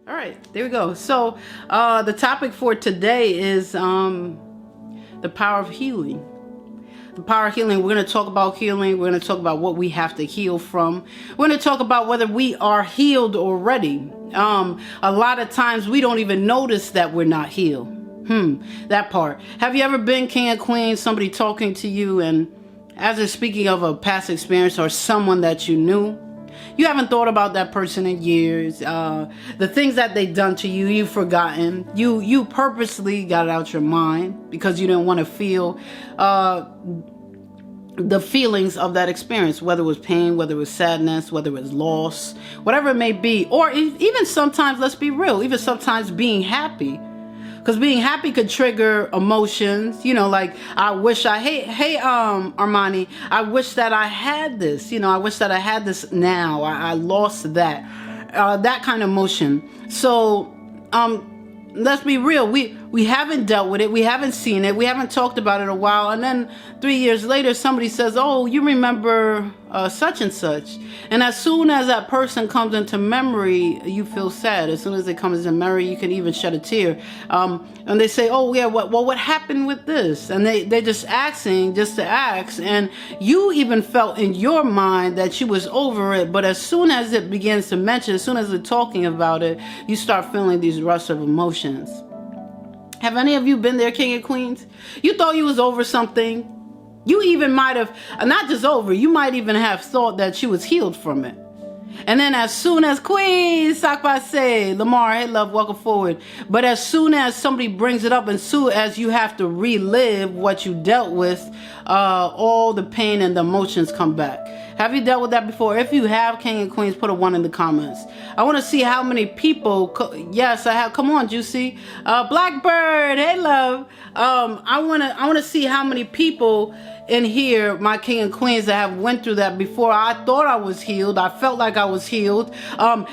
All right, there we go. So the topic for today is the power of healing. The power of healing. We're going to talk about healing. We're going to talk about what we have to heal from. We're going to talk about whether we are healed already. A lot of times we don't even notice that we're not healed. That part. Have you ever been king and queen, somebody talking to you, and as they're speaking of a past experience or someone that you knew, you haven't thought about that person in years. The things that they've done to you, you've forgotten. You purposely got it out your mind because you didn't want to feel the feelings of that experience, whether it was pain, whether it was sadness, whether it was loss, whatever it may be. Or even sometimes, let's be real, even sometimes being happy. Because being happy could trigger emotions, like I wish hey, Armani, I wish that I had this, I wish that I had this now. I lost that kind of emotion. So, let's be real. We haven't dealt with it. We haven't seen it. We haven't talked about it in a while. And then 3 years later, somebody says, oh, you remember such and such. And as soon as that person comes into memory, you feel sad. As soon as it comes into memory, you can even shed a tear. And they say, oh, yeah, what happened with this? And they're just asking just to ask. And you even felt in your mind that you was over it. But as soon as it begins to mention, as soon as they're talking about it, you start feeling these rush of emotions. Have any of you been there, king and queens? You thought you was over something. You even might have, not just over, you might even have thought that you was healed from it. And then as soon as Queen Sakpase, Lamar, hey love, welcome forward. But as soon as somebody brings it up and soon as you have to relive what you dealt with, all the pain and the emotions come back. Have you dealt with that before? If you have, king and queens, put a 1 in the comments. I want to see how many people, yes, I have, come on, Juicy. Blackbird, hey love. I want to see how many people in here, my king and queens, that have went through that before. I thought I was healed. I felt like I was healed.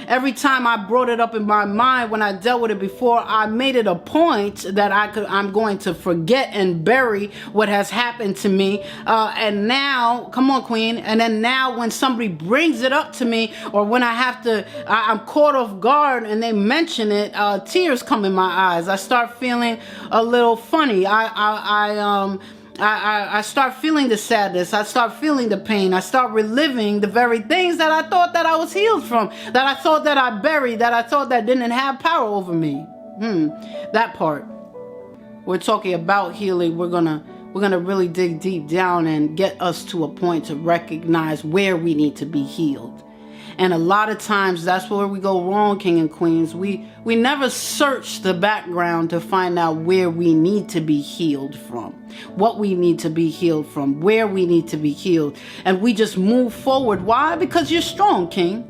Every time I brought it up in my mind when I dealt with it before, I made it a point that I'm going to forget and bury what has happened to me. And now, come on, queen. And then now when somebody brings it up to me, or when I'm caught off guard and they mention it, tears come in my eyes. I start feeling a little funny. I start feeling the sadness. I start feeling the pain. I start reliving the very things that I thought that I was healed from, that I thought that I buried, that I thought that didn't have power over me. That part. We're talking about healing. We're gonna really dig deep down and get us to a point to recognize where we need to be healed. And a lot of times that's where we go wrong, king and queens. We never search the background to find out where we need to be healed from, what we need to be healed from, where we need to be healed. And we just move forward. Why? Because you're strong, king.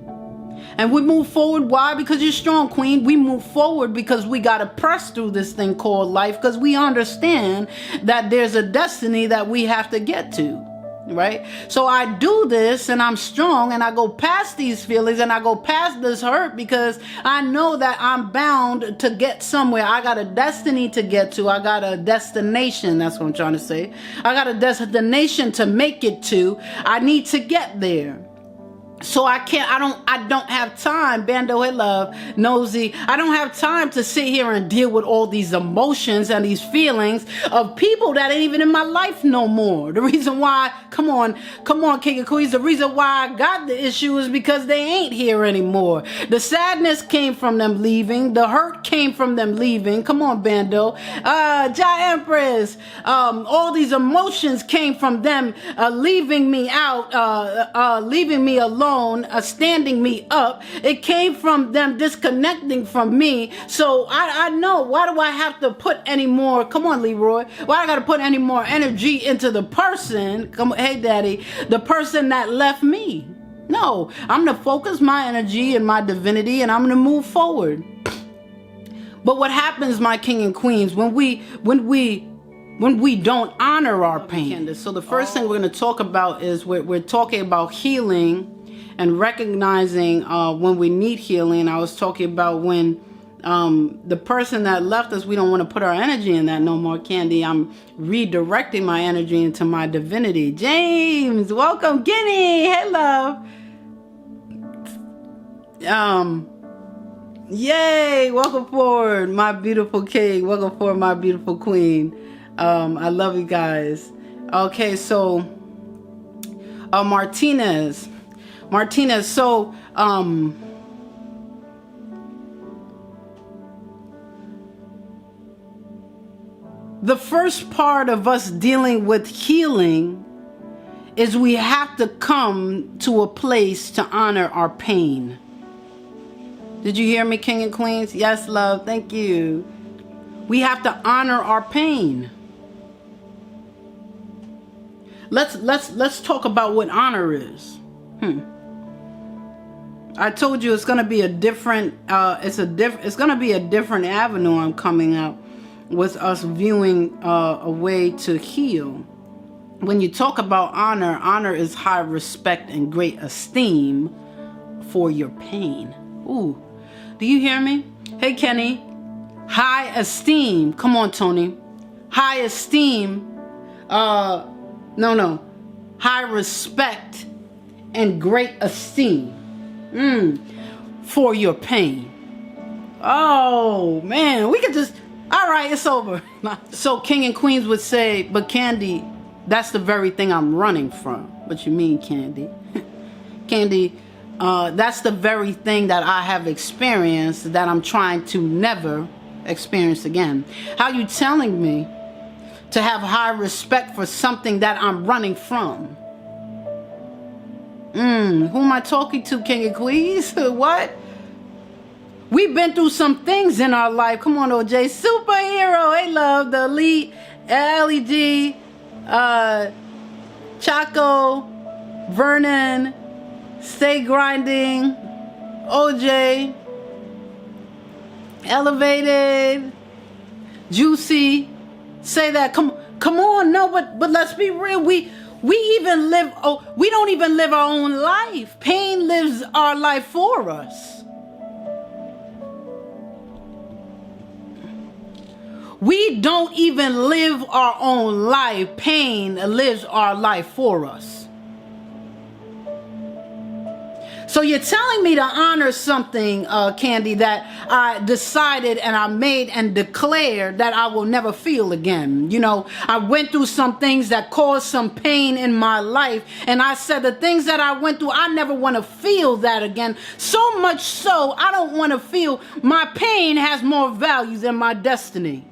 And we move forward. Why? Because you're strong, queen. We move forward because we got to press through this thing called life, because we understand that there's a destiny that we have to get to. Right? So I do this and I'm strong and I go past these feelings and I go past this hurt because I know that I'm bound to get somewhere. I got a destiny to get to. I got a destination. That's what I'm trying to say. I got a destination to make it to. I need to get there. So I don't have time, Bando, hey love, Nosy. I don't have time to sit here and deal with all these emotions and these feelings of people that ain't even in my life no more. The reason why, come on, king and queens, the reason why I got the issue is because they ain't here anymore. The sadness came from them leaving. The hurt came from them leaving. Come on, Bando. Ja Empress. All these emotions came from them leaving me out, leaving me alone. Standing me up. It came from them disconnecting from me. So I know, why do I have to put any more, come on Leroy, why I gotta put any more energy into the person, come, hey daddy, the person that left me? No, I'm gonna focus my energy and my divinity and I'm gonna move forward. But what happens, my king and queens, when we don't honor our pain? So the first thing we're going to talk about is we're talking about healing and recognizing when we need healing. I was talking about when the person that left us, we don't want to put our energy in that no more, Candy. I'm redirecting my energy into my divinity. James, welcome. Guinea, hey love. Yay! Welcome forward, my beautiful king. Welcome forward, my beautiful queen. I love you guys. Okay, so Martinez. So the first part of us dealing with healing is we have to come to a place to honor our pain. Did you hear me, king and queens? Yes, love. Thank you. We have to honor our pain. Let's talk about what honor is. I told you it's going to be a different it's going to be a different avenue I'm coming up with us viewing a way to heal. When you talk about honor, honor is high respect and great esteem for your pain. Ooh, do you hear me? Hey, Kenny. High esteem. Come on, Tony. High esteem. No. High respect and great esteem for your pain. Oh, man. We could just... All right, it's over. So king and queens would say, but Candy, that's the very thing I'm running from. What you mean, Candy? Candy, that's the very thing that I have experienced that I'm trying to never experience again. How you telling me to have high respect for something that I'm running from? Who am I talking to, king and queens? What? We've been through some things in our life. Come on, OJ. Superhero. Hey, love. The Elite, LED, Chaco, Vernon, Stay Grinding, OJ, Elevated, Juicy. Say that. Come on. No, but let's be real. We even live. Oh, we don't even live our own life. Pain lives our life for us. We don't even live our own life. Pain lives our life for us. So you're telling me to honor something, Candy, that I decided and I made and declared that I will never feel again. You know, I went through some things that caused some pain in my life. And I said the things that I went through, I never want to feel that again. So much so, I don't want to feel my pain has more value than my destiny.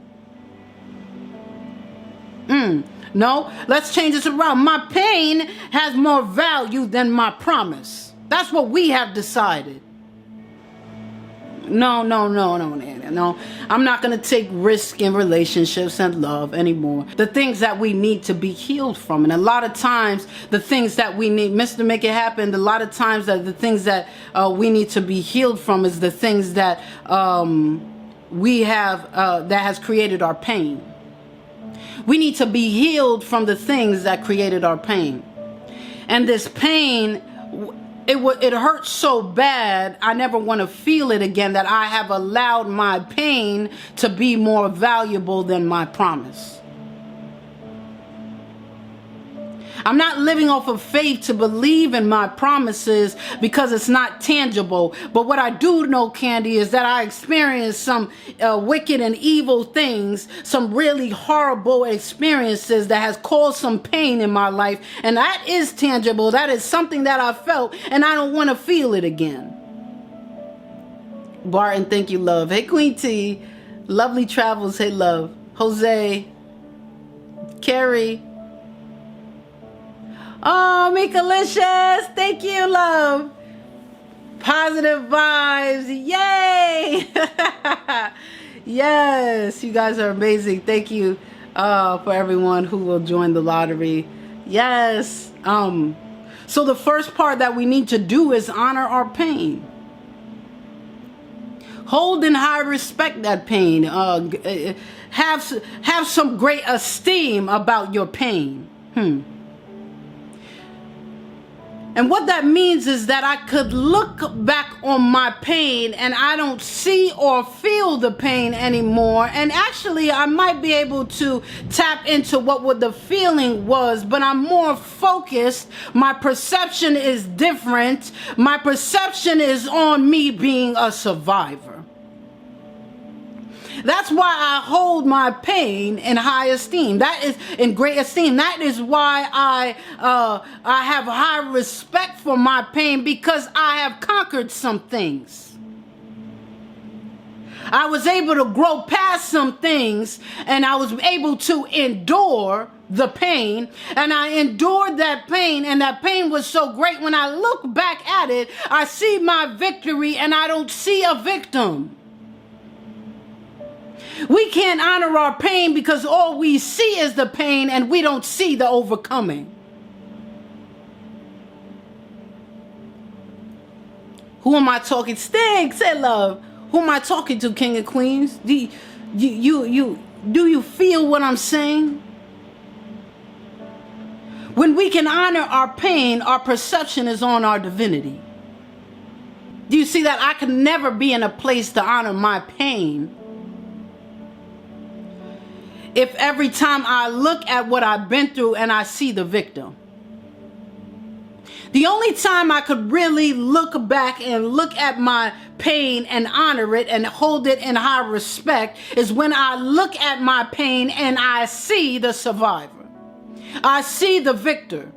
No, let's change this around. My pain has more value than my promise. That's what we have decided. No. I'm not going to take risk in relationships and love anymore. The things that we need to be healed from. And a lot of times, the things that we need, Mr. Make It Happen, a lot of times that the things that we need to be healed from is the things that we have, that has created our pain. We need to be healed from the things that created our pain. And this pain, it hurts so bad, I never want to feel it again, that I have allowed my pain to be more valuable than my promise. I'm not living off of faith to believe in my promises because it's not tangible. But what I do know, Candy, is that I experienced some wicked and evil things, some really horrible experiences that has caused some pain in my life. And that is tangible. That is something that I felt, and I don't want to feel it again. Barton, thank you, love. Hey, Queen T. Lovely travels. Hey, love. Jose. Carrie. Oh, Mikalicious, thank you, love. Positive vibes, yay! Yes, you guys are amazing. Thank you for everyone who will join the lottery. Yes. So the first part that we need to do is honor our pain. Hold in high respect that pain. Have some great esteem about your pain. And what that means is that I could look back on my pain and I don't see or feel the pain anymore. And actually, I might be able to tap into what the feeling was, but I'm more focused. My perception is different. My perception is on me being a survivor. That's why I hold my pain in high esteem. That is in great esteem. That is why I have high respect for my pain, because I have conquered some things. I was able to grow past some things, and I was able to endure the pain, and I endured that pain, and that pain was so great. When I look back at it, I see my victory, and I don't see a victim. We can't honor our pain because all we see is the pain, and we don't see the overcoming. Who am I talking? Sting, say love. Who am I talking to, King and Queens? Do you feel what I'm saying? When we can honor our pain, our perception is on our divinity. Do you see that? I can never be in a place to honor my pain if every time I look at what I've been through and I see the victim. The only time I could really look back and look at my pain and honor it and hold it in high respect is when I look at my pain and I see the survivor. I see the victor.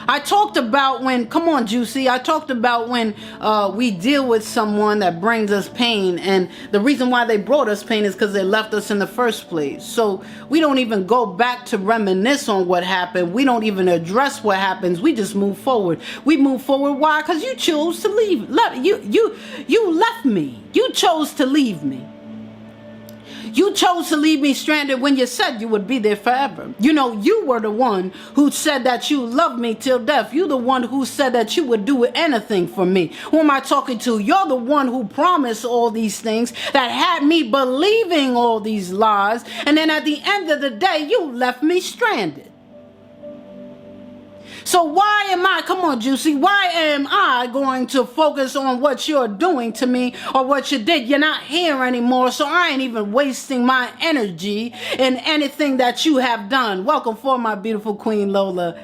I talked about when, come on, Juicy, I talked about when we deal with someone that brings us pain, and the reason why they brought us pain is because they left us in the first place. So we don't even go back to reminisce on what happened. We don't even address what happens. We just move forward. We move forward. Why? Because you chose to leave. You left me. You chose to leave me. You chose to leave me stranded when you said you would be there forever. You know, you were the one who said that you loved me till death. You the one who said that you would do anything for me. Who am I talking to? You're the one who promised all these things, that had me believing all these lies. And then at the end of the day, you left me stranded. So why am I, come on, Juicy, why am I going to focus on what you're doing to me or what you did? You're not here anymore, so I ain't even wasting my energy in anything that you have done. Welcome for my beautiful Queen Lola.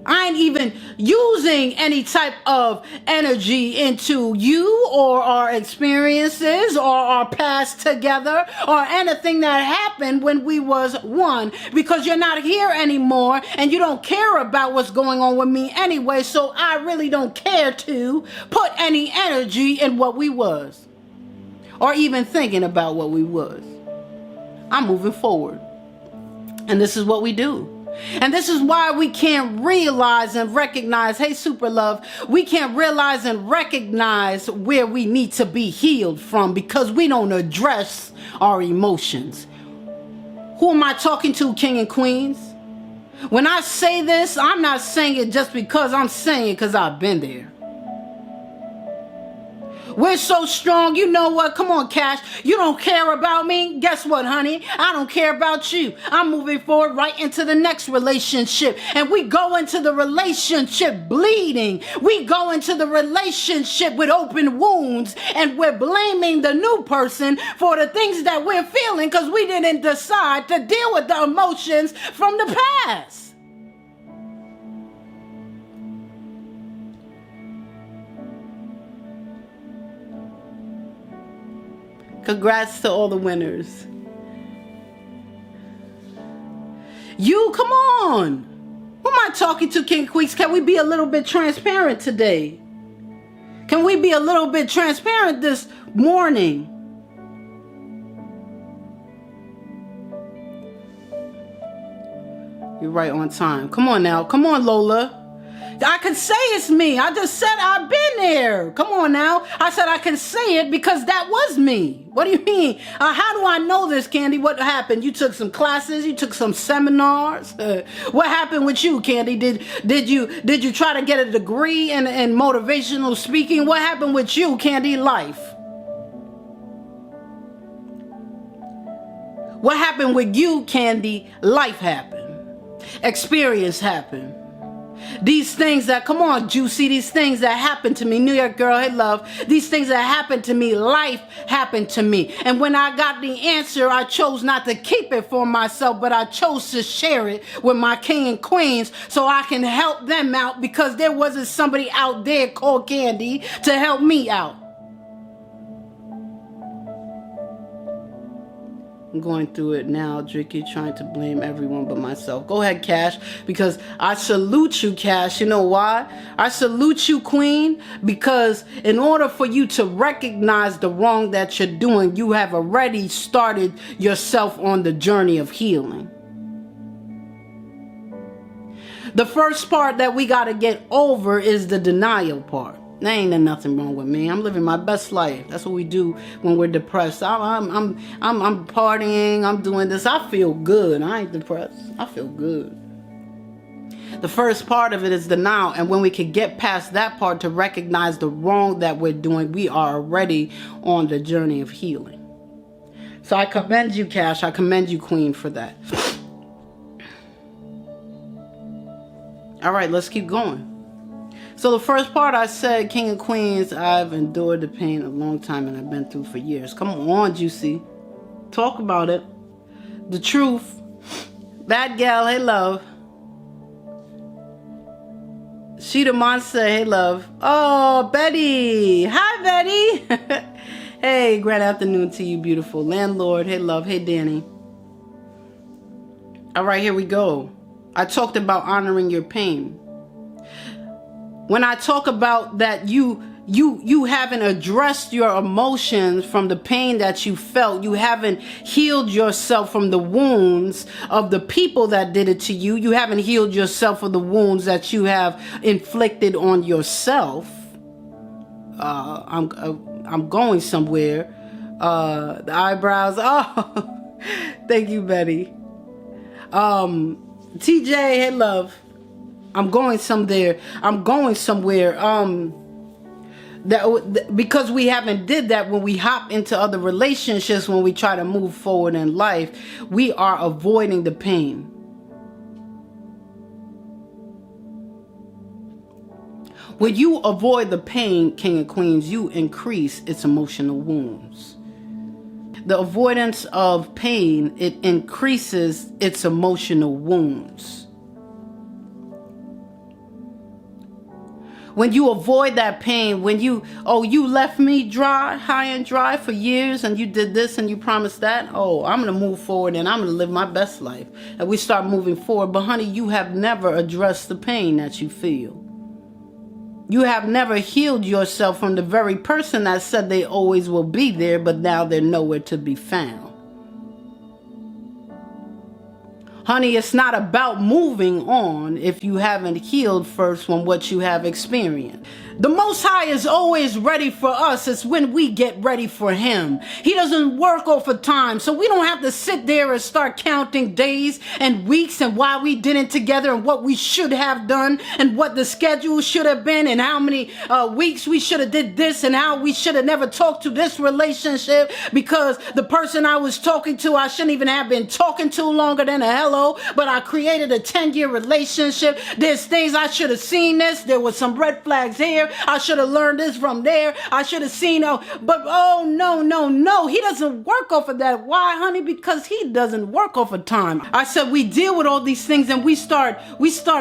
I ain't even using any type of energy into you or our experiences or our past together or anything that happened when we was one, because you're not here anymore and you don't care about what's going on with me anyway. So I really don't care to put any energy in what we was or even thinking about what we was. I'm moving forward. And this is what we do. And this is why we can't realize and recognize, hey, super love, we can't realize and recognize where we need to be healed from, because we don't address our emotions. Who am I talking to, King and Queens? When I say this, I'm not saying it just because I'm saying it because I've been there. We're so strong. You know what? Come on, Cash. You don't care about me. Guess what, honey? I don't care about you. I'm moving forward right into the next relationship. And we go into the relationship bleeding. We go into the relationship with open wounds. And we're blaming the new person for the things that we're feeling because we didn't decide to deal with the emotions from the past. Congrats to all the winners. You, come on. Who am I talking to, King Queeks? Can we be a little bit transparent today? Can we be a little bit transparent this morning? You're right on time. Come on now. Come on, Lola. I can say it's me. I just said I've been there. Come on now. I said I can say it because that was me. What do you mean? How do I know this, Candy? What happened? You took some classes? You took some seminars? What happened with you, Candy? Did you try to get a degree in motivational speaking? What happened with you, Candy? Life. What happened with you, Candy? Life happened. Experience happened. These things that, come on, Juicy, these things that happened to me, New York girl, hey love, these things that happened to me, life happened to me. And when I got the answer, I chose not to keep it for myself, but I chose to share it with my king and queens so I can help them out, because there wasn't somebody out there called Candy to help me out. I'm going through it now, Dricky, trying to blame everyone but myself. Go ahead, Cash, because I salute you, Cash. You know why? I salute you, Queen, because in order for you to recognize the wrong that you're doing, you have already started yourself on the journey of healing. The first part that we got to get over is the denial part. There ain't nothing wrong with me. I'm living my best life. That's what we do when we're depressed. I'm partying. I'm doing this. I feel good. I ain't depressed. I feel good. The first part of it is denial, and when we can get past that part to recognize the wrong that we're doing, we are already on the journey of healing. So I commend you, Cash. I commend you, Queen, for that. All right, let's keep going. So the first part I said, King and Queens, I've endured the pain a long time and I've been through for years. Come on, Juicy. Talk about it. The truth. Bad gal, hey love. Sheeta Monse, hey love. Oh, Betty. Hi, Betty. Hey, grand afternoon to you, beautiful. Landlord, hey love. Hey, Danny. All right, here we go. I talked about honoring your pain. When I talk about that you haven't addressed your emotions from the pain that you felt, you haven't healed yourself from the wounds of the people that did it to you, you haven't healed yourself of the wounds that you have inflicted on yourself. I'm going somewhere. The eyebrows. Oh, thank you, Betty. TJ, hey love. I'm going somewhere. Because we haven't did that when we hop into other relationships, when we try to move forward in life, we are avoiding the pain. When you avoid the pain, King and Queens, you increase its emotional wounds. The avoidance of pain, it increases its emotional wounds. When you avoid that pain, when you left me dry, high and dry for years, and you did this and you promised that, I'm going to move forward and I'm going to live my best life. And we start moving forward. But honey, you have never addressed the pain that you feel. You have never healed yourself from the very person that said they always will be there, but now they're nowhere to be found. Honey, it's not about moving on if you haven't healed first from what you have experienced. The Most High is always ready for us. It's when we get ready for Him. He doesn't work off of time, so we don't have to sit there and start counting days and weeks and why we didn't together and what we should have done and what the schedule should have been and how many weeks we should have did this and how we should have never talked to this relationship because the person I was talking to, I shouldn't even have been talking to longer than a hello, but I created a 10-year relationship. There's things I should have seen this. There was some red flags here. I should have learned this from there. I should have seen, but no. He doesn't work off of that. Why, honey? Because he doesn't work off of time. I said we deal with all these things and we start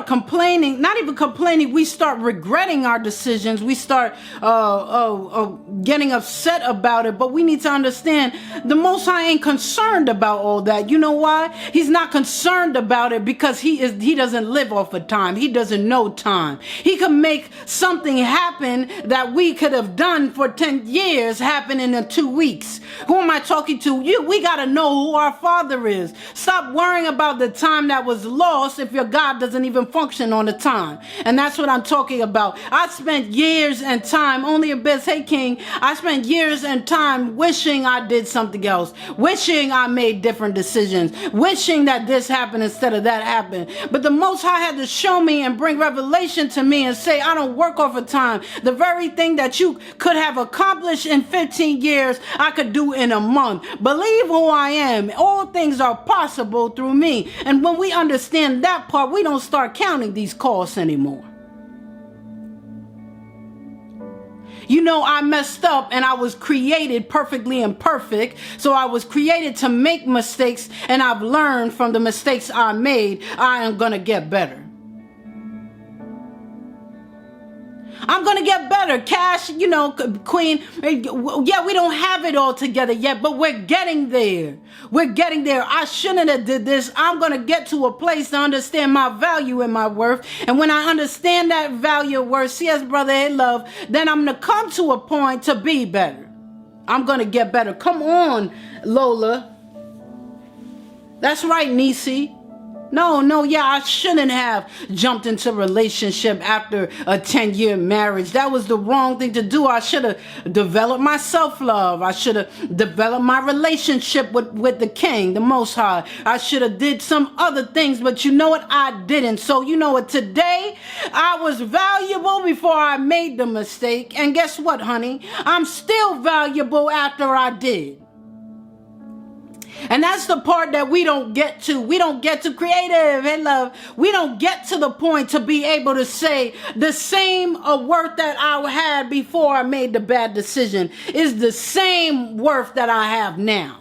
complaining, not even complaining, we start regretting our decisions. We start getting upset about it, but we need to understand the Most High ain't concerned about all that. You know why? He's not concerned about it because he doesn't live off of time. He doesn't know time. He can make something happen that we could have done for 10 years happen in 2 weeks. Who am I talking to? We got to know who our Father is. Stop worrying about the time that was lost if your God doesn't even function on the time. And that's what I'm talking about. I spent years and time, only Abyss, hey King, I spent years and time wishing I did something else, wishing I made different decisions, wishing that this happen instead of that happen. But the Most High had to show me and bring revelation to me and say, I don't work overtime. The very thing that you could have accomplished in 15 years, I could do in a month. Believe who I am. All things are possible through me. And when we understand that part, we don't start counting these costs anymore. You know, I messed up and I was created perfectly imperfect. So I was created to make mistakes, and I've learned from the mistakes I made. I am going to get better. I'm going to get better. Cash, you know, Queen, yeah, we don't have it all together yet, but we're getting there. We're getting there. I shouldn't have did this. I'm going to get to a place to understand my value and my worth. And when I understand that value and worth, yes, brother, hey, love, then I'm going to come to a point to be better. I'm going to get better. Come on, Lola. That's right, Nisi. No, yeah, I shouldn't have jumped into a relationship after a 10-year marriage. That was the wrong thing to do. I should have developed my self-love. I should have developed my relationship with the King, the Most High. I should have did some other things, but you know what? I didn't. So you know what? Today, I was valuable before I made the mistake. And guess what, honey? I'm still valuable after I did. And that's the part that we don't get to. We don't get to creative and love. We don't get to the point to be able to say the same worth that I had before I made the bad decision is the same worth that I have now.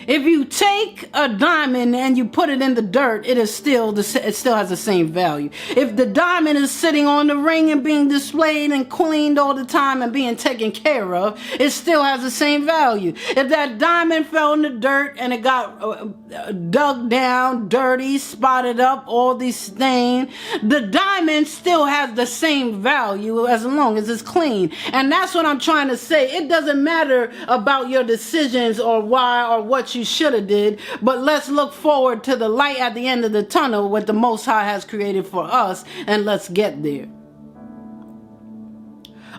If you take a diamond and you put it in the dirt, it still has the same value. If the diamond is sitting on the ring and being displayed and cleaned all the time and being taken care of, it still has the same value. If that diamond fell in the dirt and it got dug down, dirty, spotted up, all these stains, the diamond still has the same value as long as it's clean. And that's what I'm trying to say. It doesn't matter about your decisions or why or what you should have did, but let's look forward to the light at the end of the tunnel, what the Most High has created for us, and let's get there.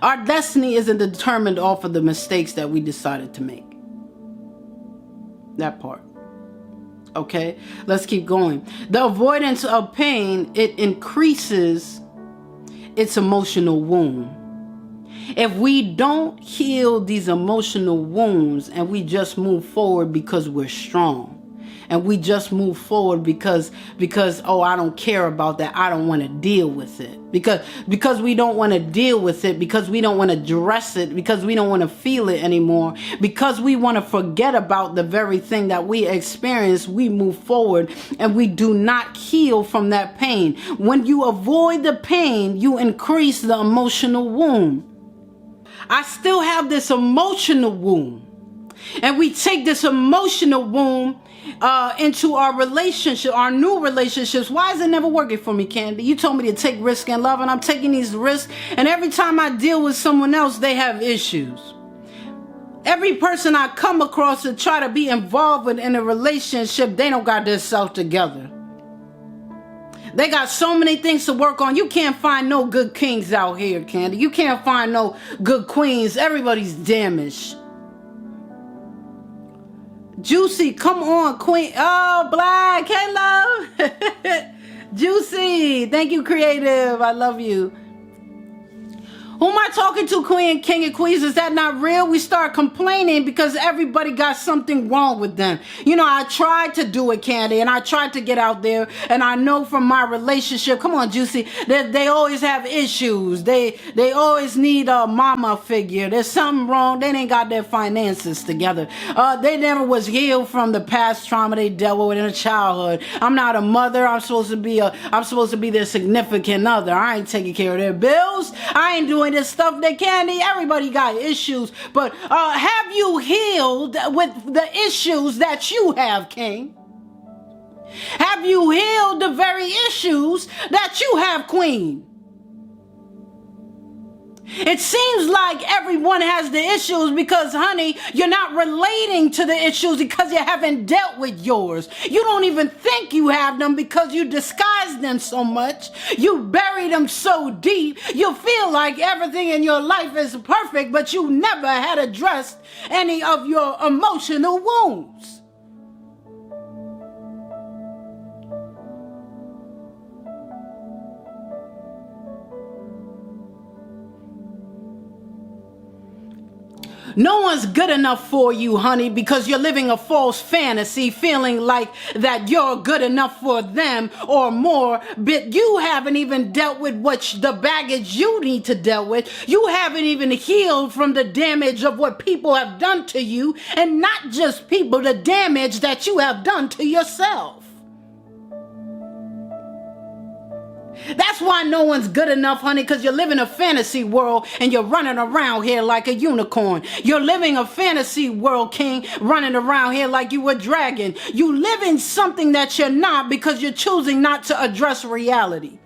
Our destiny isn't determined off of the mistakes that we decided to make. That part. Okay, let's keep going. The avoidance of pain, it increases its emotional wound. If we don't heal these emotional wounds and we just move forward because we're strong, and we just move forward because oh, I don't care about that, I don't want to deal with it, because we don't want to deal with it, because we don't want to address it, because we don't want to feel it anymore, because we want to forget about the very thing that we experienced, we move forward and we do not heal from that pain. When you avoid the pain, you increase the emotional wound. I still have this emotional wound, and we take this emotional wound into our relationship, our new relationships. Why is it never working for me, Candy? You told me to take risk in love, and I'm taking these risks, and every time I deal with someone else, they have issues. Every person I come across and try to be involved with in a relationship, they don't got their self together. They got so many things to work on. You can't find no good kings out here, Candy. You can't find no good queens. Everybody's damaged. Juicy, come on, Queen. Oh, Black. Hey, love. Juicy. Thank you, Creative. I love you. Who am I talking to, Queen, King, and Queens? Is that not real? We start complaining because everybody got something wrong with them. You know, I tried to do it, Candy, and I tried to get out there, and I know from my relationship, come on, Juicy, that they always have issues. They always need a mama figure. There's something wrong. They ain't got their finances together. They never was healed from the past trauma they dealt with in childhood. I'm not a mother. I'm supposed to be their significant other. I ain't taking care of their bills. I ain't doing this stuff. They Candy, everybody got issues, but have you healed with the issues that you have, King? Have you healed the very issues that you have, Queen? It seems like everyone has the issues because, honey, you're not relating to the issues because you haven't dealt with yours. You don't even think you have them because you disguise them so much. You bury them so deep. You feel like everything in your life is perfect, but you never had addressed any of your emotional wounds. No one's good enough for you, honey, because you're living a false fantasy, feeling like that you're good enough for them or more, but you haven't even dealt with the baggage you need to deal with. You haven't even healed from the damage of what people have done to you, and not just people, the damage that you have done to yourself. That's why no one's good enough, honey, because you're living a fantasy world and you're running around here like a unicorn. You're living a fantasy world, king, running around here like you a dragon. You live in something that you're not because you're choosing not to address reality.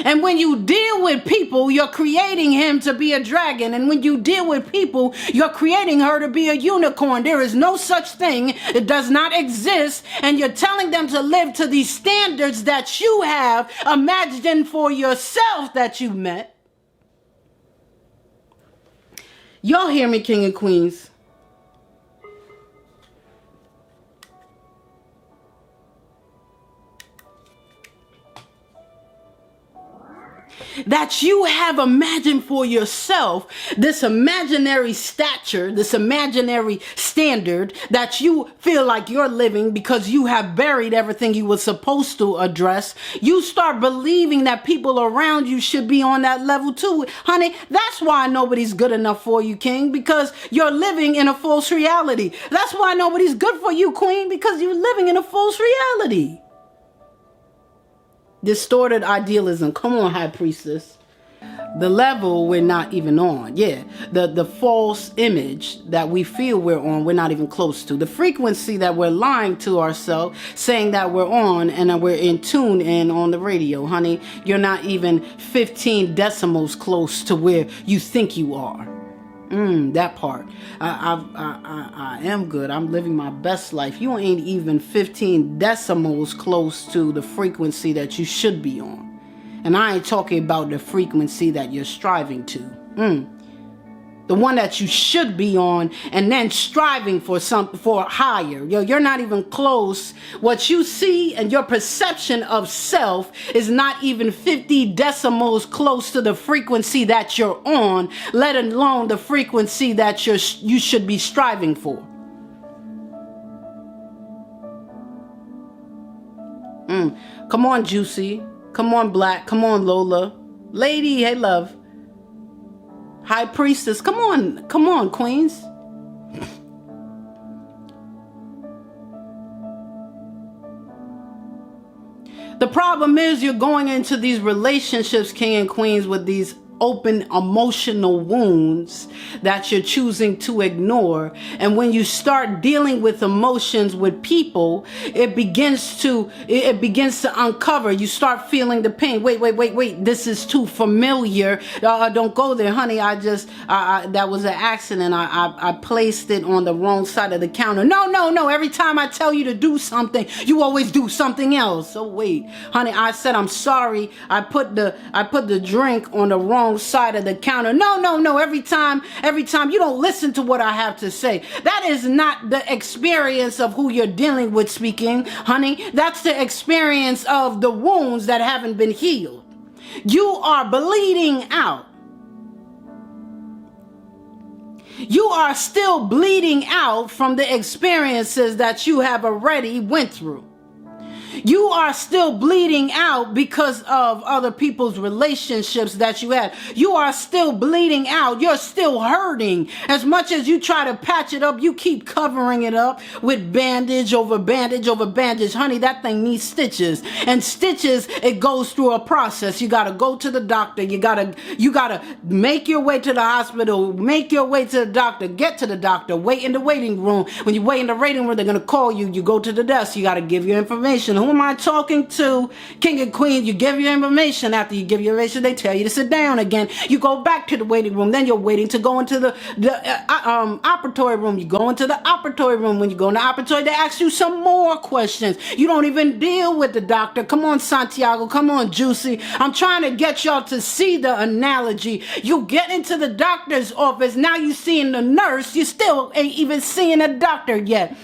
And when you deal with people, you're creating him to be a dragon. And when you deal with people, you're creating her to be a unicorn. There is no such thing. It does not exist. And you're telling them to live to these standards that you have imagined for yourself that you met. Y'all hear me, king and queens? That you have imagined for yourself this imaginary stature, this imaginary standard that you feel like you're living because you have buried everything you were supposed to address. You start believing that people around you should be on that level too. Honey, that's why nobody's good enough for you, king, because you're living in a false reality. That's why nobody's good for you, queen, because you're living in a false reality. Distorted idealism. Come on, high priestess. The level we're not even on. Yeah, the false image that we feel we're on, we're not even close to. The frequency that we're lying to ourselves, saying that we're on and that we're in tune in on the radio, honey. You're not even 15 decimals close to where you think you are. That part. I am good. I'm living my best life. You ain't even 15 decimals close to the frequency that you should be on. And I ain't talking about the frequency that you're striving to. The one that you should be on and then striving for higher. You're not even close. What you see and your perception of self is not even 50 decimals close to the frequency that you're on, let alone the frequency that you should be striving for. Come on, Juicy. Come on, Black. Come on, Lola. Lady, hey, love. High priestess, come on, queens. The problem is you're going into these relationships, king and queens, with these open emotional wounds that you're choosing to ignore. And when you start dealing with emotions with people, it begins to uncover. You start feeling the pain. Wait. This is too familiar. Don't go there, honey. That was an accident. I placed it on the wrong side of the counter. No. Every time I tell you to do something, you always do something else. So wait, honey, I said I'm sorry. I put the drink on the wrong side of the counter. No. Every time you don't listen to what I have to say. That is not the experience of who you're dealing with speaking, honey. That's the experience of the wounds that haven't been healed. You are bleeding out. You are still bleeding out from the experiences that you have already went through. You are still bleeding out because of other people's relationships that you had. You are still bleeding out. You're still hurting. As much as you try to patch it up, you keep covering it up with bandage over bandage over bandage. Honey, that thing needs stitches. And stitches, it goes through a process. You got to go to the doctor. You got to make your way to the hospital, make your way to the doctor, get to the doctor, wait in the waiting room. When you wait in the waiting room, they're going to call you. You go to the desk. You got to give your information. Who am I talking to? King and queen, you give your information. After you give your information, they tell you to sit down again. You go back to the waiting room. Then you're waiting to go into the operatory room. You go into the operatory room. When you go in the operatory, they ask you some more questions. You don't even deal with the doctor. Come on, Santiago. Come on, Juicy. I'm trying to get y'all to see the analogy. You get into the doctor's office. Now you seeing the nurse. You still ain't even seeing a doctor yet.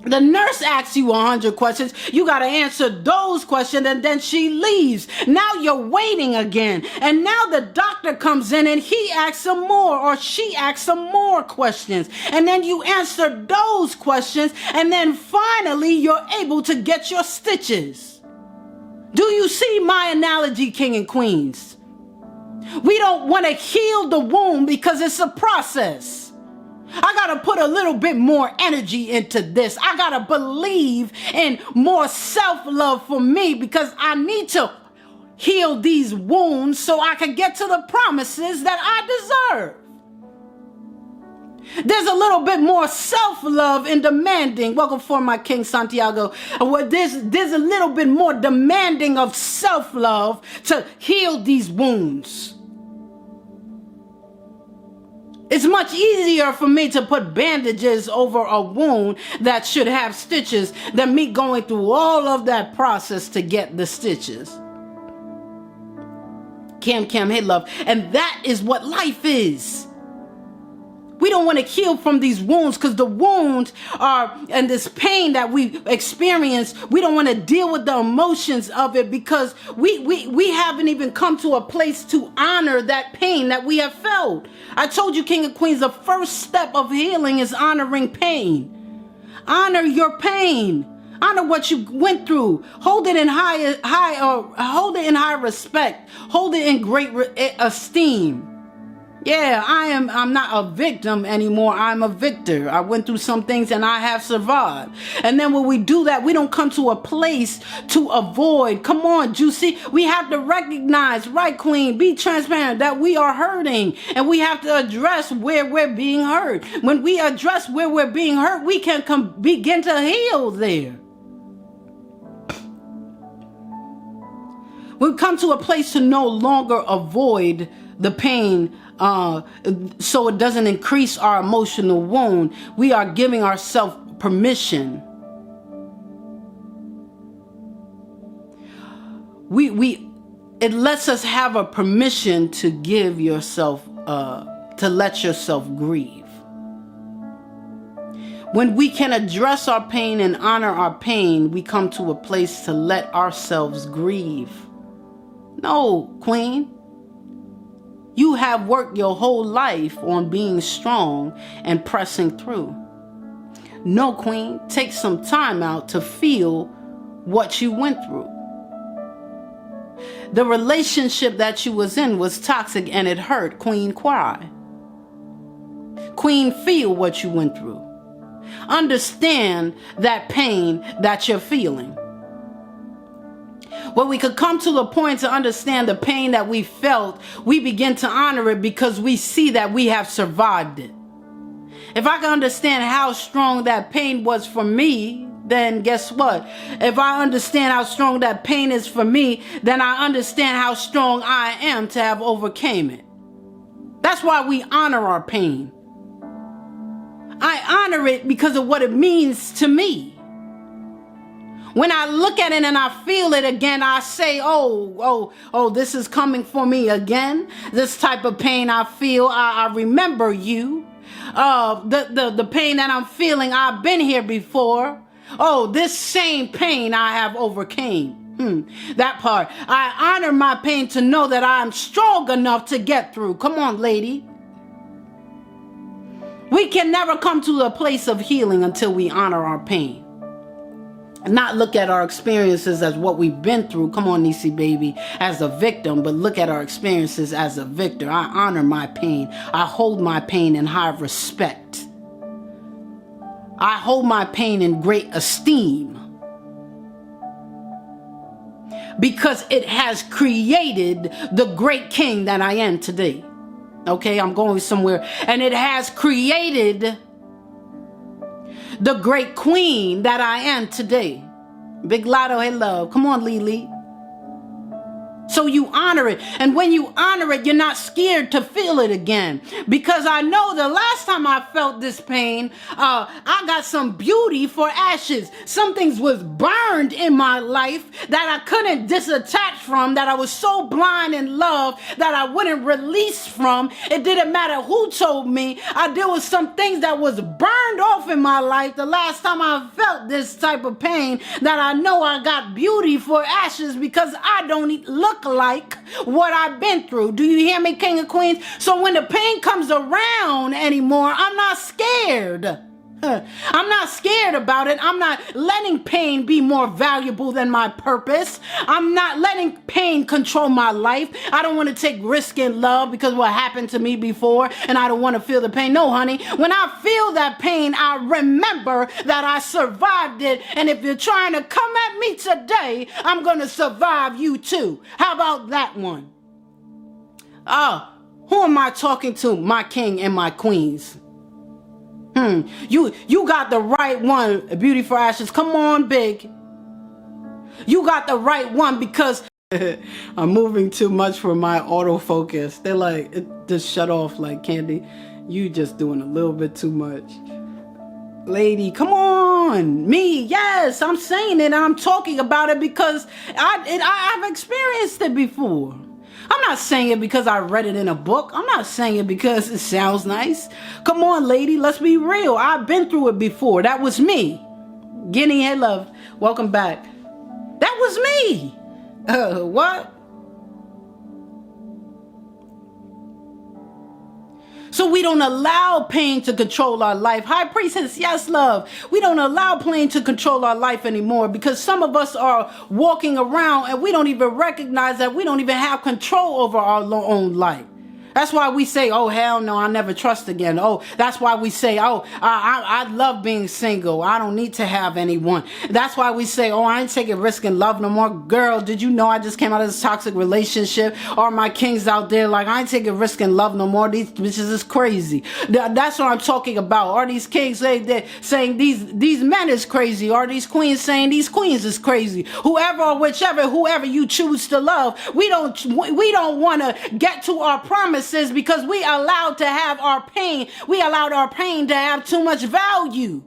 The nurse asks you 100 questions. You got to answer those questions, and then she leaves. Now you're waiting again. And now the doctor comes in and he asks some more, or she asks some more questions. And then you answer those questions. And then finally you're able to get your stitches. Do you see my analogy, king and queens? We don't want to heal the wound because it's a process. I got to put a little bit more energy into this. I got to believe in more self-love for me because I need to heal these wounds so I can get to the promises that I deserve. There's a little bit more self-love in demanding. Welcome for my King Santiago. There's a little bit more demanding of self-love to heal these wounds. It's much easier for me to put bandages over a wound that should have stitches than me going through all of that process to get the stitches. Cam, hey love. And that is what life is. We don't want to heal from these wounds because the wounds are, and this pain that we experience, we don't want to deal with the emotions of it because we haven't even come to a place to honor that pain that we have felt. I told you, King and Queens, the first step of healing is honoring pain. Honor your pain. Honor what you went through. Hold it in hold it in high respect. Hold it in great esteem. Yeah, I'm not a victim anymore. I'm a victor. I went through some things and I have survived. And then when we do that, we don't come to a place to avoid. Come on, Juicy. We have to recognize, right, Queen? Be transparent that we are hurting and we have to address where we're being hurt. When we address where we're being hurt, we can begin to heal there. We come to a place to no longer avoid the pain so it doesn't increase our emotional wound. We are giving ourselves permission. It lets us have a permission to give yourself, to let yourself grieve. When we can address our pain and honor our pain, we come to a place to let ourselves grieve. No, Queen. You have worked your whole life on being strong and pressing through. No, Queen, take some time out to feel what you went through. The relationship that you was in was toxic and it hurt. Queen, cry. Queen, feel what you went through. Understand that pain that you're feeling. When we could come to the point to understand the pain that we felt, we begin to honor it because we see that we have survived it. If I can understand how strong that pain was for me, then guess what? If I understand how strong that pain is for me, then I understand how strong I am to have overcame it. That's why we honor our pain. I honor it because of what it means to me. When I look at it and I feel it again, I say, oh, this is coming for me again. This type of pain I feel, I remember you. The pain that I'm feeling, I've been here before. Oh, this same pain I have overcame. That part. I honor my pain to know that I'm strong enough to get through. Come on, lady. We can never come to a place of healing until we honor our pain. Not look at our experiences as what we've been through. Come on, Nisi baby, as a victim, but look at our experiences as a victor. I honor my pain. I hold my pain in high respect. I hold my pain in great esteem because it has created the great king that I am today. Okay, I'm going somewhere. And it has created the great queen that I am today. Big Lotto, hey love. Come on, Lily. So you honor it. And when you honor it, you're not scared to feel it again. Because I know the last time I felt this pain, I got some beauty for ashes. Some things was burned in my life that I couldn't disattach from, that I was so blind in love that I wouldn't release from. It didn't matter who told me. There was some things that was burned off in my life the last time I felt this type of pain, that I know I got beauty for ashes because I don't look like what I've been through. Do you hear me, King of Queens? So when the pain comes around anymore, I'm not scared. I'm not scared about it. I'm not letting pain be more valuable than my purpose. I'm not letting pain control my life. I don't want to take risk in love because what happened to me before, and I don't want to feel the pain. No, honey. When I feel that pain, I remember that I survived it. And if you're trying to come at me today, I'm going to survive you too. How about that one? Who am I talking to? My king and my queens. You got the right one, Beauty for Ashes. Come on, Big. You got the right one because I'm moving too much for my autofocus. They're like, it just shut off like, Candy, you just doing a little bit too much. Lady, come on. Me, yes, I'm saying it and I'm talking about it because I've experienced it before. I'm not saying it because I read it in a book. I'm not saying it because it sounds nice. Come on, lady, let's be real. I've been through it before. That was me. Guinea, hey, love. Welcome back. That was me. What? So we don't allow pain to control our life. High Priestess, yes, love. We don't allow pain to control our life anymore because some of us are walking around and we don't even recognize that we don't even have control over our own life. That's why we say, oh, hell no, I never trust again. Oh, that's why we say, oh, I love being single. I don't need to have anyone. That's why we say, oh, I ain't taking risk in love no more. Girl, did you know I just came out of this toxic relationship? Or my kings out there like, I ain't taking risk in love no more. These bitches is crazy. That's what I'm talking about. Are these kings they're saying these men is crazy? Are these queens saying these queens is crazy? Whoever or whoever you choose to love, we don't want to get to our promise because we allowed to have our pain. We allowed our pain to have too much value.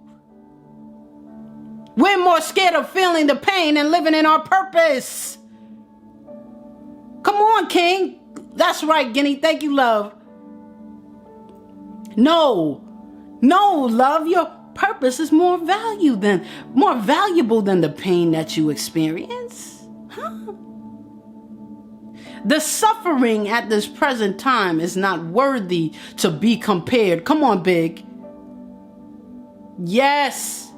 We're more scared of feeling the pain and living in our purpose. Come on, King. That's right, Guinea. Thank you, love. No, love. Your purpose is more valuable than the pain that you experience. Huh? The suffering at this present time is not worthy to be compared. Come on, Big. Yes.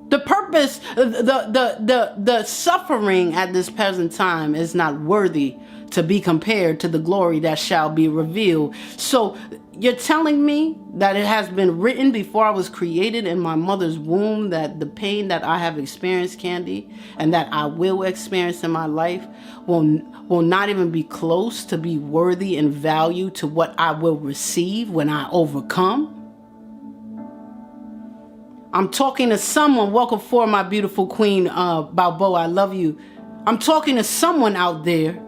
The purpose, the suffering at this present time is not worthy to be compared to the glory that shall be revealed. So you're telling me that it has been written before I was created in my mother's womb that the pain that I have experienced, Candy, and that I will experience in my life will not even be close to be worthy and value to what I will receive when I overcome? I'm talking to someone. Welcome for my beautiful queen, Balboa. I love you. I'm talking to someone out there.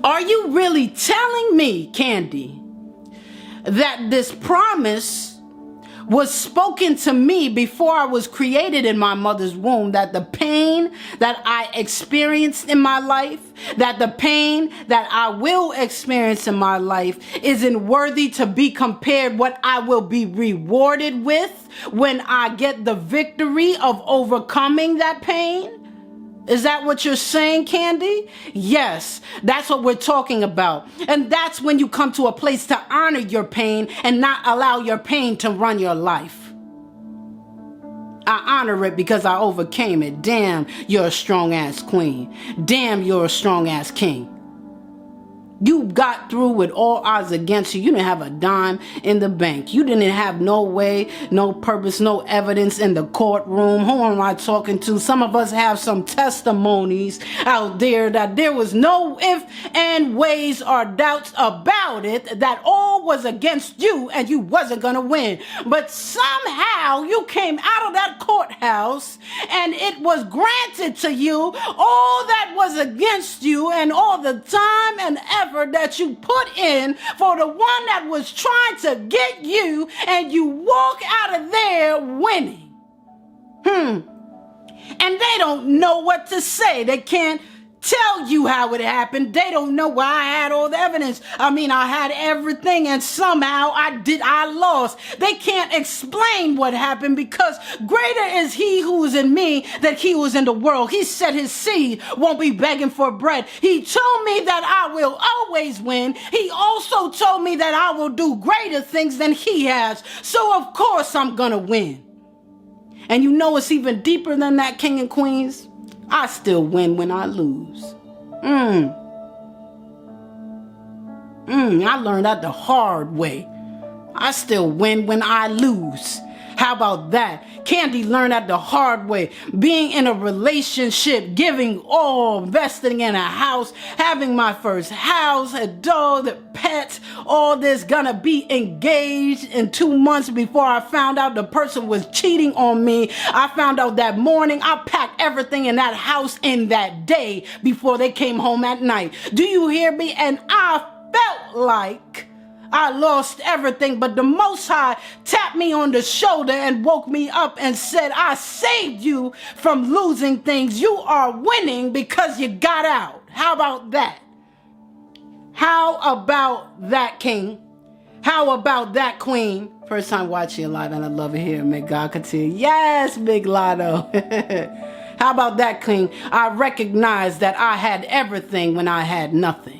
Are you really telling me, Candy, that this promise was spoken to me before I was created in my mother's womb, that the pain that I experienced in my life, that the pain that I will experience in my life isn't worthy to be compared what I will be rewarded with when I get the victory of overcoming that pain? Is that what you're saying, Candy? Yes, that's what we're talking about. And that's when you come to a place to honor your pain and not allow your pain to run your life. I honor it because I overcame it. Damn, you're a strong-ass queen. Damn, you're a strong-ass king. You got through with all odds against you. You didn't have a dime in the bank. You didn't have no way, no purpose, no evidence in the courtroom. Who am I talking to? Some of us have some testimonies out there that there was no if and ways or doubts about it, that all all was against you and you wasn't going to win. But somehow you came out of that courthouse and it was granted to you all that was against you and all the time and effort that you put in for the one that was trying to get you, and you walk out of there winning. And they don't know what to say. They can't tell you how it happened. They don't know why I had all the evidence. I had everything and somehow I lost. They can't explain what happened because greater is he who is in me than he who is in the world. He said his seed won't be begging for bread. He told me that I will always win. He also told me that I will do greater things than he has. So of course I'm gonna win. And you know it's even deeper than that, king and queens. I still win when I lose. I learned that the hard way. I still win when I lose. How about that? Candy learned that the hard way. Being in a relationship, giving all, investing in a house, having my first house, a dog, a pet, all this, gonna be engaged in 2 months before I found out the person was cheating on me. I found out that morning. I packed everything in that house in that day before they came home at night. Do you hear me? And I felt like I lost everything, but the Most High tapped me on the shoulder and woke me up and said, I saved you from losing things. You are winning because you got out. How about that? How about that, king? How about that, queen? First time watching a lot, and I love it here. May God continue. Yes, Big Lotto. How about that, king? I recognized that I had everything when I had nothing.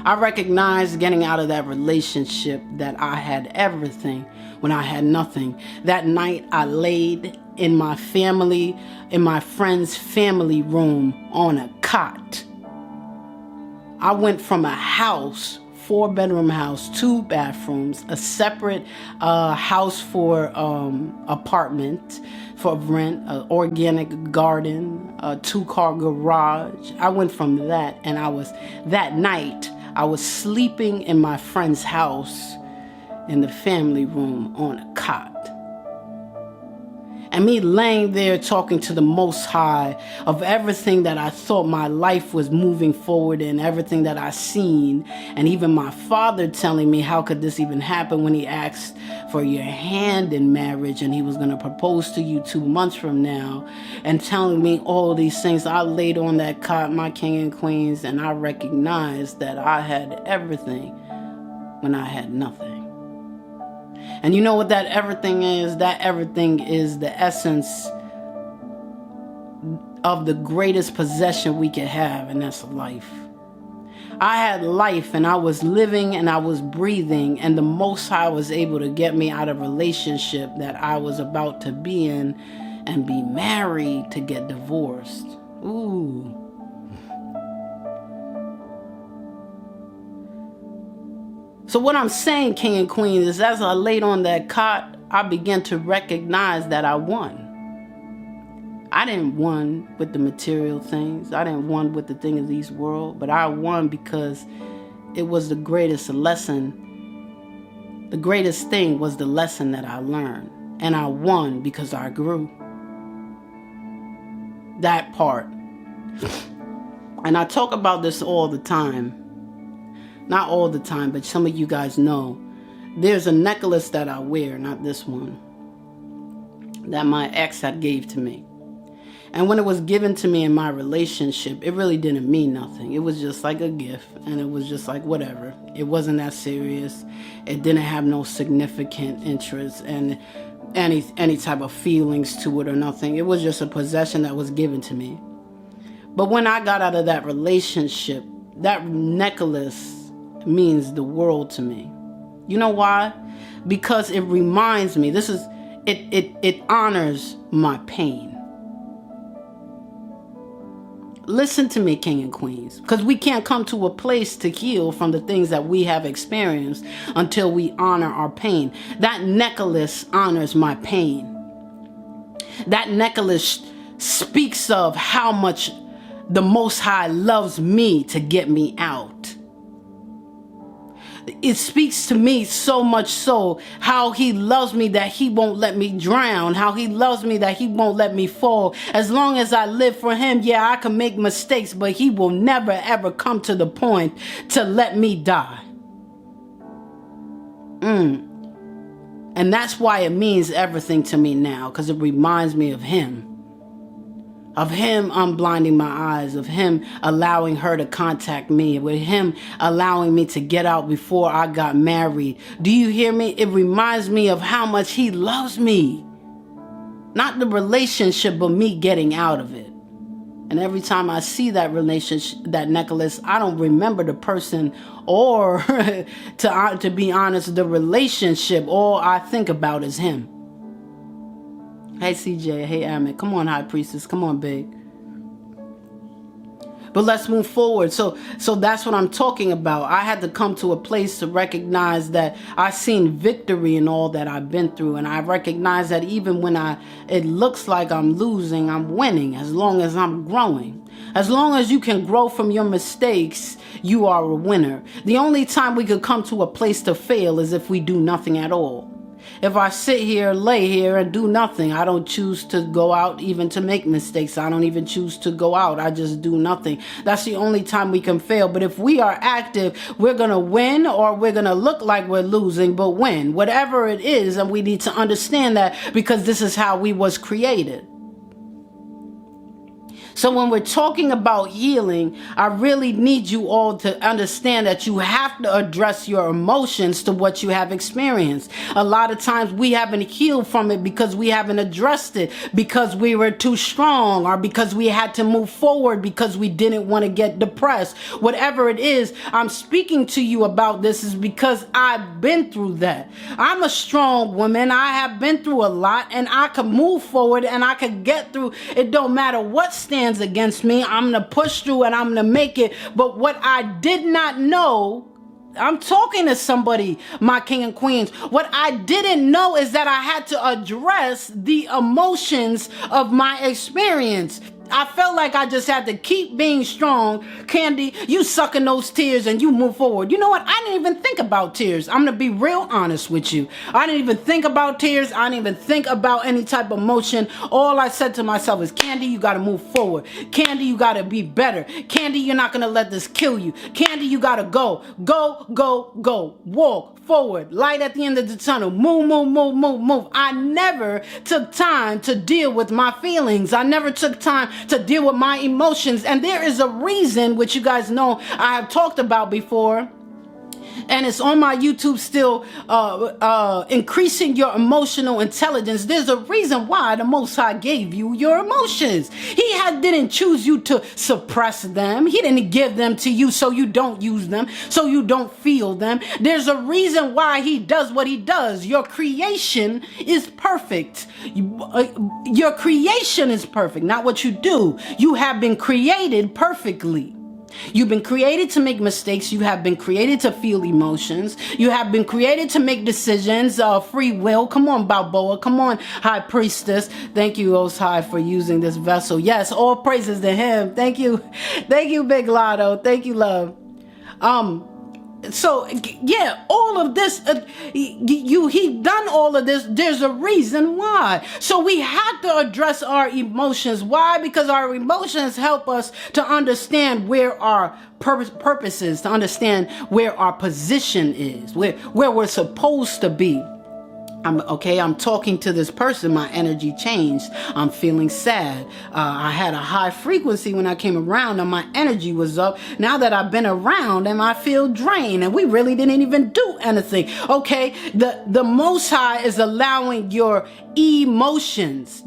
I recognized getting out of that relationship that I had everything when I had nothing. That night I laid in my friend's family room on a cot. I went from a house, 4-bedroom house, 2 bathrooms, a separate house for apartment for rent, an organic garden, a 2-car garage. I went from that, and that night I was sleeping in my friend's house in the family room on a cot. And me laying there talking to the Most High of everything that I thought my life was moving forward in, everything that I seen, and even my father telling me how could this even happen when he asked for your hand in marriage and he was going to propose to you 2 months from now, and telling me all these things. I laid on that cot, my king and queens, and I recognized that I had everything when I had nothing. And you know what that everything is? That everything is the essence of the greatest possession we can have, and that's life. I had life, and I was living, and I was breathing, and the Most High was able to get me out of a relationship that I was about to be in and be married to get divorced. Ooh. So what I'm saying, king and queen, is as I laid on that cot, I began to recognize that I won. I didn't won with the material things. I didn't won with the things of this world, but I won because it was the greatest lesson. The greatest thing was the lesson that I learned. And I won because I grew. That part. And I talk about this all the time. Not all the time, but some of you guys know. There's a necklace that I wear, not this one, that my ex had gave to me. And when it was given to me in my relationship, it really didn't mean nothing. It was just like a gift, and it was just like whatever. It wasn't that serious. It didn't have no significant interest and any type of feelings to it or nothing. It was just a possession that was given to me. But when I got out of that relationship, that necklace means the world to me. You know why? Because it reminds me, it honors my pain. Listen to me, king and queens, because we can't come to a place to heal from the things that we have experienced until we honor our pain. That necklace honors my pain. That necklace speaks of how much the Most High loves me to get me out. it speaks to me so much so how he loves me that he won't let me drown, how he loves me that he won't let me fall. As long as I live for him, yeah, I can make mistakes, but he will never ever come to the point to let me die. And that's why it means everything to me now, because it reminds me of him. Of him unblinding my eyes, of him allowing her to contact me, with him allowing me to get out before I got married. Do you hear me? It reminds me of how much he loves me. Not the relationship, but me getting out of it. And every time I see that relationship, that necklace, I don't remember the person or, to be honest, the relationship. All I think about is him. Hey, CJ. Hey, Amit. Come on, High Priestess. Come on, big. But let's move forward. So that's what I'm talking about. I had to come to a place to recognize that I've seen victory in all that I've been through. And I recognize that even when it looks like I'm losing, I'm winning as long as I'm growing. As long as you can grow from your mistakes, you are a winner. The only time we could come to a place to fail is if we do nothing at all. If I sit here, lay here, and do nothing, I don't choose to go out even to make mistakes. I don't even choose to go out. I just do nothing. That's the only time we can fail. But if we are active, we're going to win, or we're going to look like we're losing, but win. Whatever it is, and we need to understand that, because this is how we was created. So when we're talking about healing, I really need you all to understand that you have to address your emotions to what you have experienced. A lot of times we haven't healed from it because we haven't addressed it, because we were too strong, or because we had to move forward because we didn't want to get depressed. Whatever it is, I'm speaking to you about this is because I've been through that. I'm a strong woman. I have been through a lot, and I can move forward and I can get through. It don't matter what stands against me. I'm going to push through and I'm going to make it. But what I did not know, I'm talking to somebody, my king and queens. What I didn't know is that I had to address the emotions of my experience. I felt like I just had to keep being strong. Candy, you sucking those tears and you move forward. You know what? I didn't even think about tears. I'm going to be real honest with you. I didn't even think about tears. I didn't even think about any type of emotion. All I said to myself is, Candy, you got to move forward. Candy, you got to be better. Candy, you're not going to let this kill you. Candy, you got to go. Go, go, go. Walk forward. Light at the end of the tunnel. Move, move, move, move, move. I never took time to deal with my feelings. I never took time to deal with my emotions. And there is a reason, which you guys know I have talked about before, and it's on my YouTube still, increasing your emotional intelligence. There's a reason why the Most High gave you your emotions. He didn't choose you to suppress them. He didn't give them to you so you don't use them, so you don't feel them. There's a reason why he does what he does. Your creation is perfect. Your creation is perfect, not what you do. You have been created perfectly. You've been created to make mistakes. You have been created to feel emotions. You have been created to make decisions, free will. Come on, Balboa. Come on, High Priestess. Thank you, Most High, for using this vessel. Yes, all praises to him. Thank you. Thank you, Big Lotto. Thank you, love. So yeah, all of this, he done all of this. There's a reason why. So we have to address our emotions. Why? Because our emotions help us to understand where our purpose is, to understand where our position is, where we're supposed to be. I'm talking to this person, my energy changed. I'm feeling sad. I had a high frequency when I came around and my energy was up. Now that I've been around and I feel drained and we really didn't even do anything. Okay, the Most High is allowing your emotions,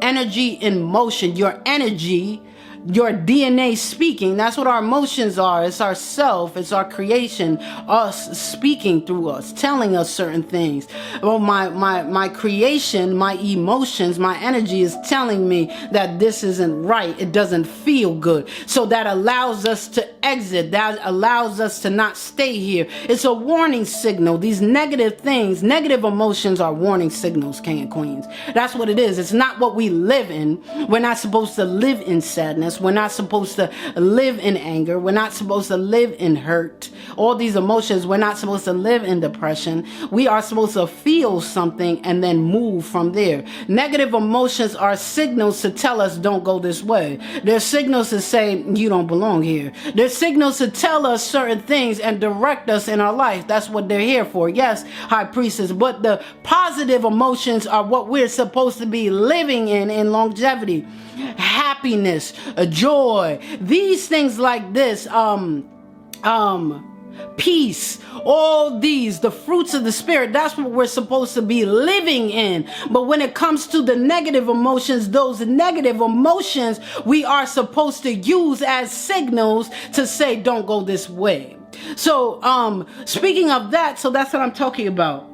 energy in motion, your energy, your DNA speaking. That's what our emotions are. It's our self. It's our creation. Us speaking through us, telling us certain things. Well, my creation, my emotions, my energy is telling me that this isn't right. It doesn't feel good. So that allows us to exit. That allows us to not stay here. It's a warning signal. These negative things, negative emotions are warning signals, king and queens. That's what it is. It's not what we live in. We're not supposed to live in sadness. We're not supposed to live in anger. We're not supposed to live in hurt. all these emotions. We're not supposed to live in depression. We are supposed to feel something and then move from there. Negative emotions are signals to tell us don't go this way. They're signals to say you don't belong here. They're signals to tell us certain things and direct us in our life. That's what they're here for. Yes, high priestess, but the positive emotions are what we're supposed to be living in longevity. Happiness, joy, these things like this, peace, all these, the fruits of the spirit, that's what we're supposed to be living in. But when it comes to the negative emotions, those negative emotions we are supposed to use as signals to say don't go this way. So speaking of that, so that's what I'm talking about.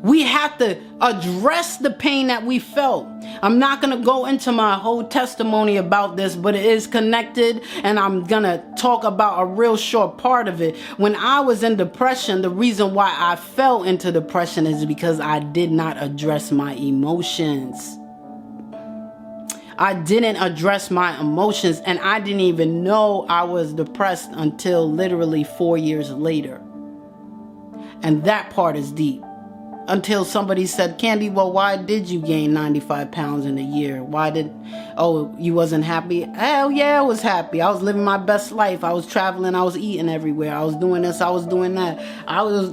We have to address the pain that we felt. I'm not going to go into my whole testimony about this, but it is connected, and I'm going to talk about a real short part of it. When I was in depression, the reason why I fell into depression is because I did not address my emotions. I didn't address my emotions, and I didn't even know I was depressed until literally 4 years later. And that part is deep. Until somebody said, Candy, well, why did you gain 95 pounds in a year? You wasn't happy? Hell yeah, I was happy. I was living my best life. I was traveling. I was eating everywhere. I was doing this. I was doing that.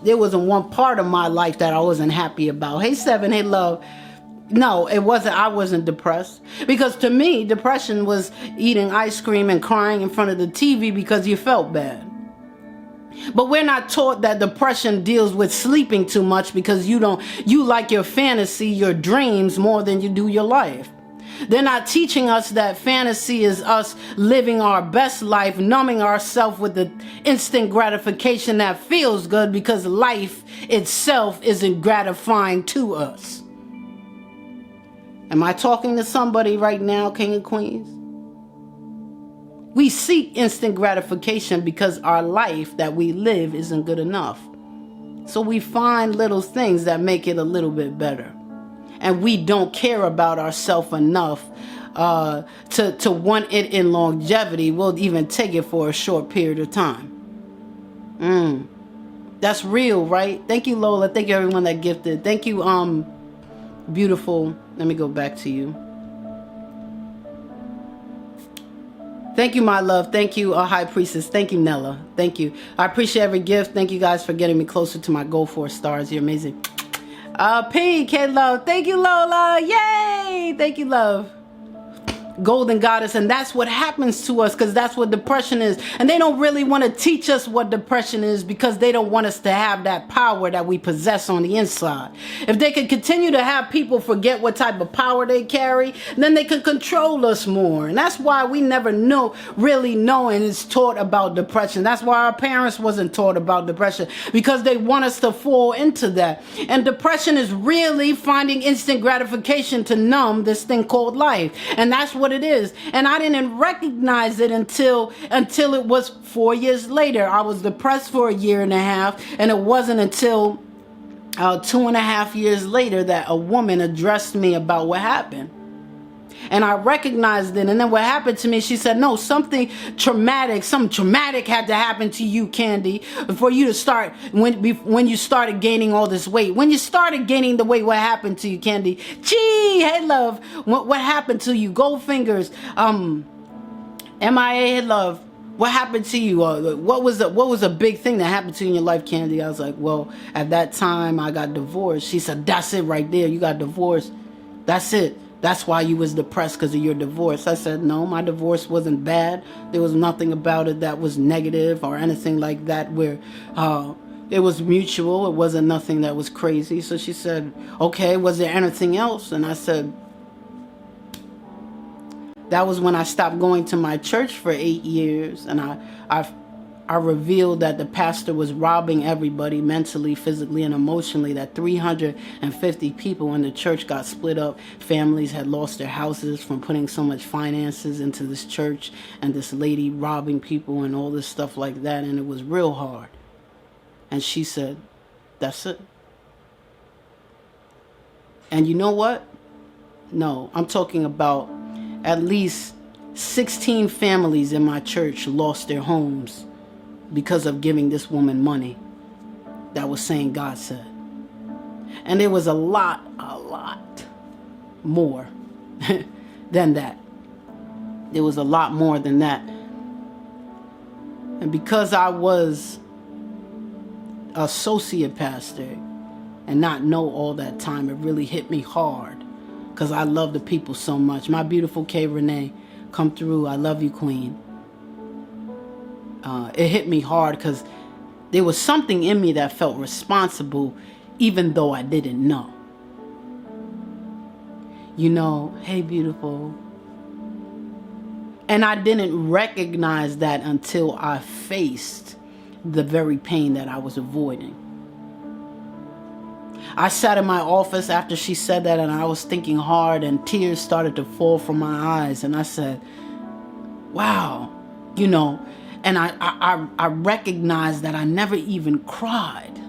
There wasn't one part of my life that I wasn't happy about. Hey, Seven. Hey, Love. No, it wasn't. I wasn't depressed. Because to me, depression was eating ice cream and crying in front of the TV because you felt bad. But we're not taught that depression deals with sleeping too much because you like your fantasy, your dreams more than you do your life. They're not teaching us that fantasy is us living our best life, numbing ourselves with the instant gratification that feels good because life itself isn't gratifying to us. Am I talking to somebody right now, King and Queens? We seek instant gratification because our life that we live isn't good enough. So we find little things that make it a little bit better. And we don't care about ourselves enough to want it in longevity. We'll even take it for a short period of time. That's real, right? Thank you, Lola. Thank you, everyone that gifted. Thank you, beautiful. Let me go back to you. Thank you, my love. Thank you, High Priestess. Thank you, Nella. Thank you. I appreciate every gift. Thank you guys for getting me closer to my goal for stars. You're amazing. P, K-Love. Thank you, Lola. Yay! Thank you, love. Golden Goddess, and that's what happens to us because that's what depression is. And they don't really want to teach us what depression is because they don't want us to have that power that we possess on the inside. If they could continue to have people forget what type of power they carry, then they could control us more. And that's why we never really know and is taught about depression. That's why our parents wasn't taught about depression, because they want us to fall into that. And depression is really finding instant gratification to numb this thing called life. And that's what it is. And I didn't recognize it until it was 4 years later. I was depressed for a year and a half, and it wasn't until 2.5 years later that a woman addressed me about what happened. And I recognized it. And then what happened to me, she said, no, something traumatic had to happen to you, Candy, for you to start, when you started gaining all this weight. When you started gaining the weight, what happened to you, Candy? Gee, hey, love, what happened to you? Goldfingers, MIA, hey, love. What happened to you? What was a big thing that happened to you in your life, Candy? I was like, well, at that time I got divorced. She said, that's it right there. You got divorced. That's it. That's why you was depressed, because of your divorce. I said, no, my divorce wasn't bad. There was nothing about it that was negative or anything like that where it was mutual. It wasn't nothing that was crazy. So she said, okay, was there anything else? And I said, that was when I stopped going to my church for 8 years. And I revealed that the pastor was robbing everybody mentally, physically, and emotionally, that 350 people in the church got split up. Families had lost their houses from putting so much finances into this church, and this lady robbing people and all this stuff like that, and it was real hard. And she said, that's it. And you know what? No, I'm talking about at least 16 families in my church lost their homes because of giving this woman money that was saying God said. And there was a lot more than that. There was a lot more than that. And because I was associate pastor and not know all that time, it really hit me hard because I love the people so much. My beautiful K. Renee, come through. I love you, Queen. It hit me hard because there was something in me that felt responsible even though I didn't know. You know, hey, beautiful. And I didn't recognize that until I faced the very pain that I was avoiding. I sat in my office after she said that, and I was thinking hard, and tears started to fall from my eyes. And I said, wow, you know, and I recognized that I never even cried.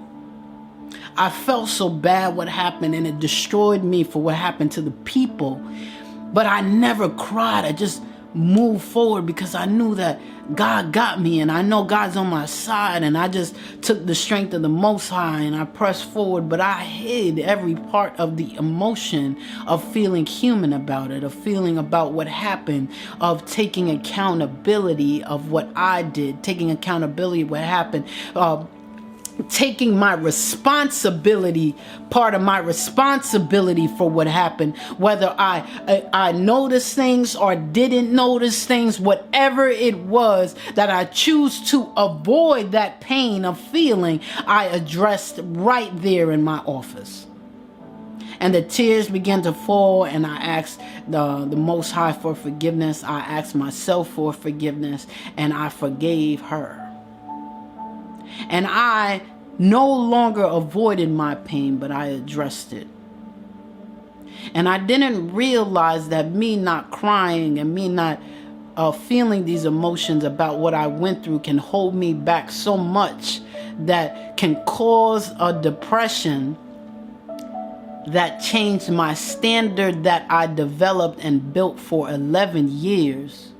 I felt so bad what happened, and it destroyed me for what happened to the people. But I never cried. I just moved forward because I knew that God got me, and I know God's on my side, and I just took the strength of the Most High and I pressed forward. But I hid every part of the emotion of feeling human about it, of feeling about what happened, of taking accountability of what I did, taking accountability of what happened, taking my responsibility, part of my responsibility for what happened, whether I noticed things or didn't notice things, whatever it was that I choose to avoid that pain of feeling, I addressed right there in my office. And the tears began to fall, and I asked the Most High for forgiveness. I asked myself for forgiveness, and I forgave her. And I no longer avoided my pain, but I addressed it. And I didn't realize that me not crying and me not feeling these emotions about what I went through can hold me back so much that can cause a depression that changed my standard that I developed and built for 11 years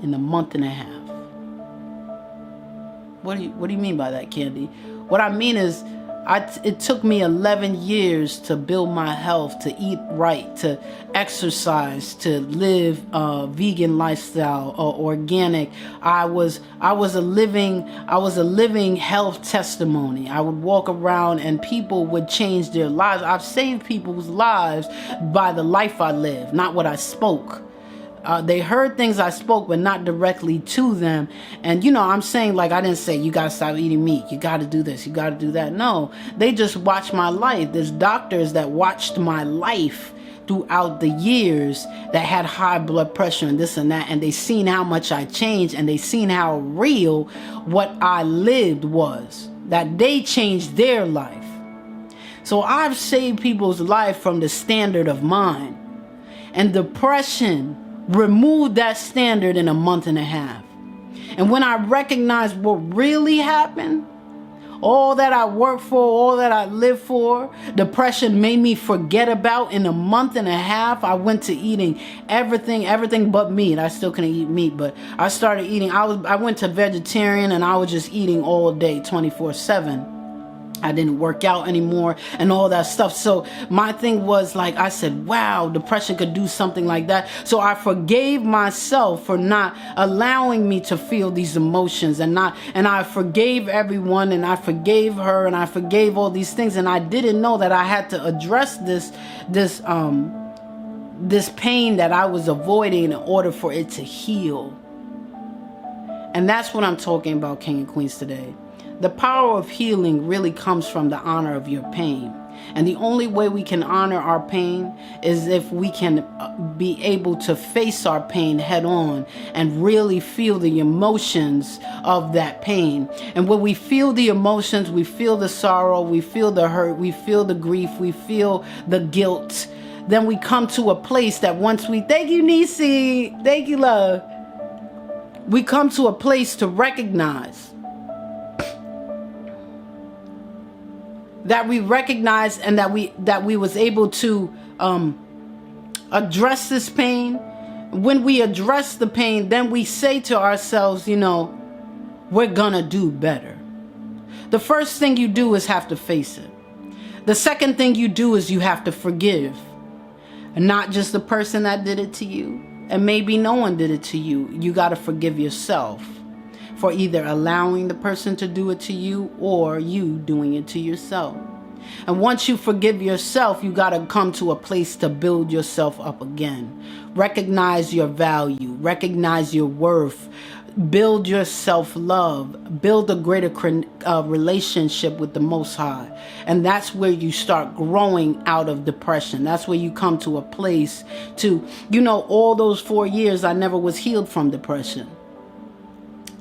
in a month and a half. What do you mean by that, Candy? What I mean is, it took me 11 years to build my health, to eat right, to exercise, to live a vegan lifestyle, organic. I was a living health testimony. I would walk around and people would change their lives. I've saved people's lives by the life I live, not what I spoke. They heard things I spoke, but not directly to them. And, you know, I'm saying, like, I didn't say, you got to stop eating meat. You got to do this. You got to do that. No, they just watched my life. There's doctors that watched my life throughout the years that had high blood pressure and this and that. And they seen how much I changed, and they seen how real what I lived was, that they changed their life. So I've saved people's life from the standard of mine. And depression removed that standard in a month and a half. And when I recognized what really happened, all that I worked for, all that I lived for, depression made me forget about. In a month and a half, I went to eating everything but meat. I still couldn't eat meat, but I started eating. I went to vegetarian, and I was just eating all day, 24/7. I didn't work out anymore and all that stuff. So my thing was, like, I said, wow, depression could do something like that. So I forgave myself for not allowing me to feel these emotions, and I forgave everyone, and I forgave her, and I forgave all these things. And I didn't know that I had to address this pain that I was avoiding in order for it to heal. And that's what I'm talking about, King and Queens, today. The power of healing really comes from the honor of your pain. And the only way we can honor our pain is if we can be able to face our pain head on and really feel the emotions of that pain. And when we feel the emotions, we feel the sorrow, we feel the hurt, we feel the grief, we feel the guilt, then we come to a place that once we, thank you, Nisi, thank you, love. We come to a place to recognize that we recognize and that we was able to address this pain. When we address the pain, then we say to ourselves, you know, we're gonna do better. The first thing you do is have to face it. The second thing you do is you have to forgive. And not just the person that did it to you. And maybe no one did it to you. You got to forgive yourself for either allowing the person to do it to you or you doing it to yourself. And once you forgive yourself, you got to come to a place to build yourself up again. Recognize your value. Recognize your worth. Build your self-love. Build a greater relationship with the Most High. And that's where you start growing out of depression. That's where you come to a place to, all those 4 years I never was healed from depression.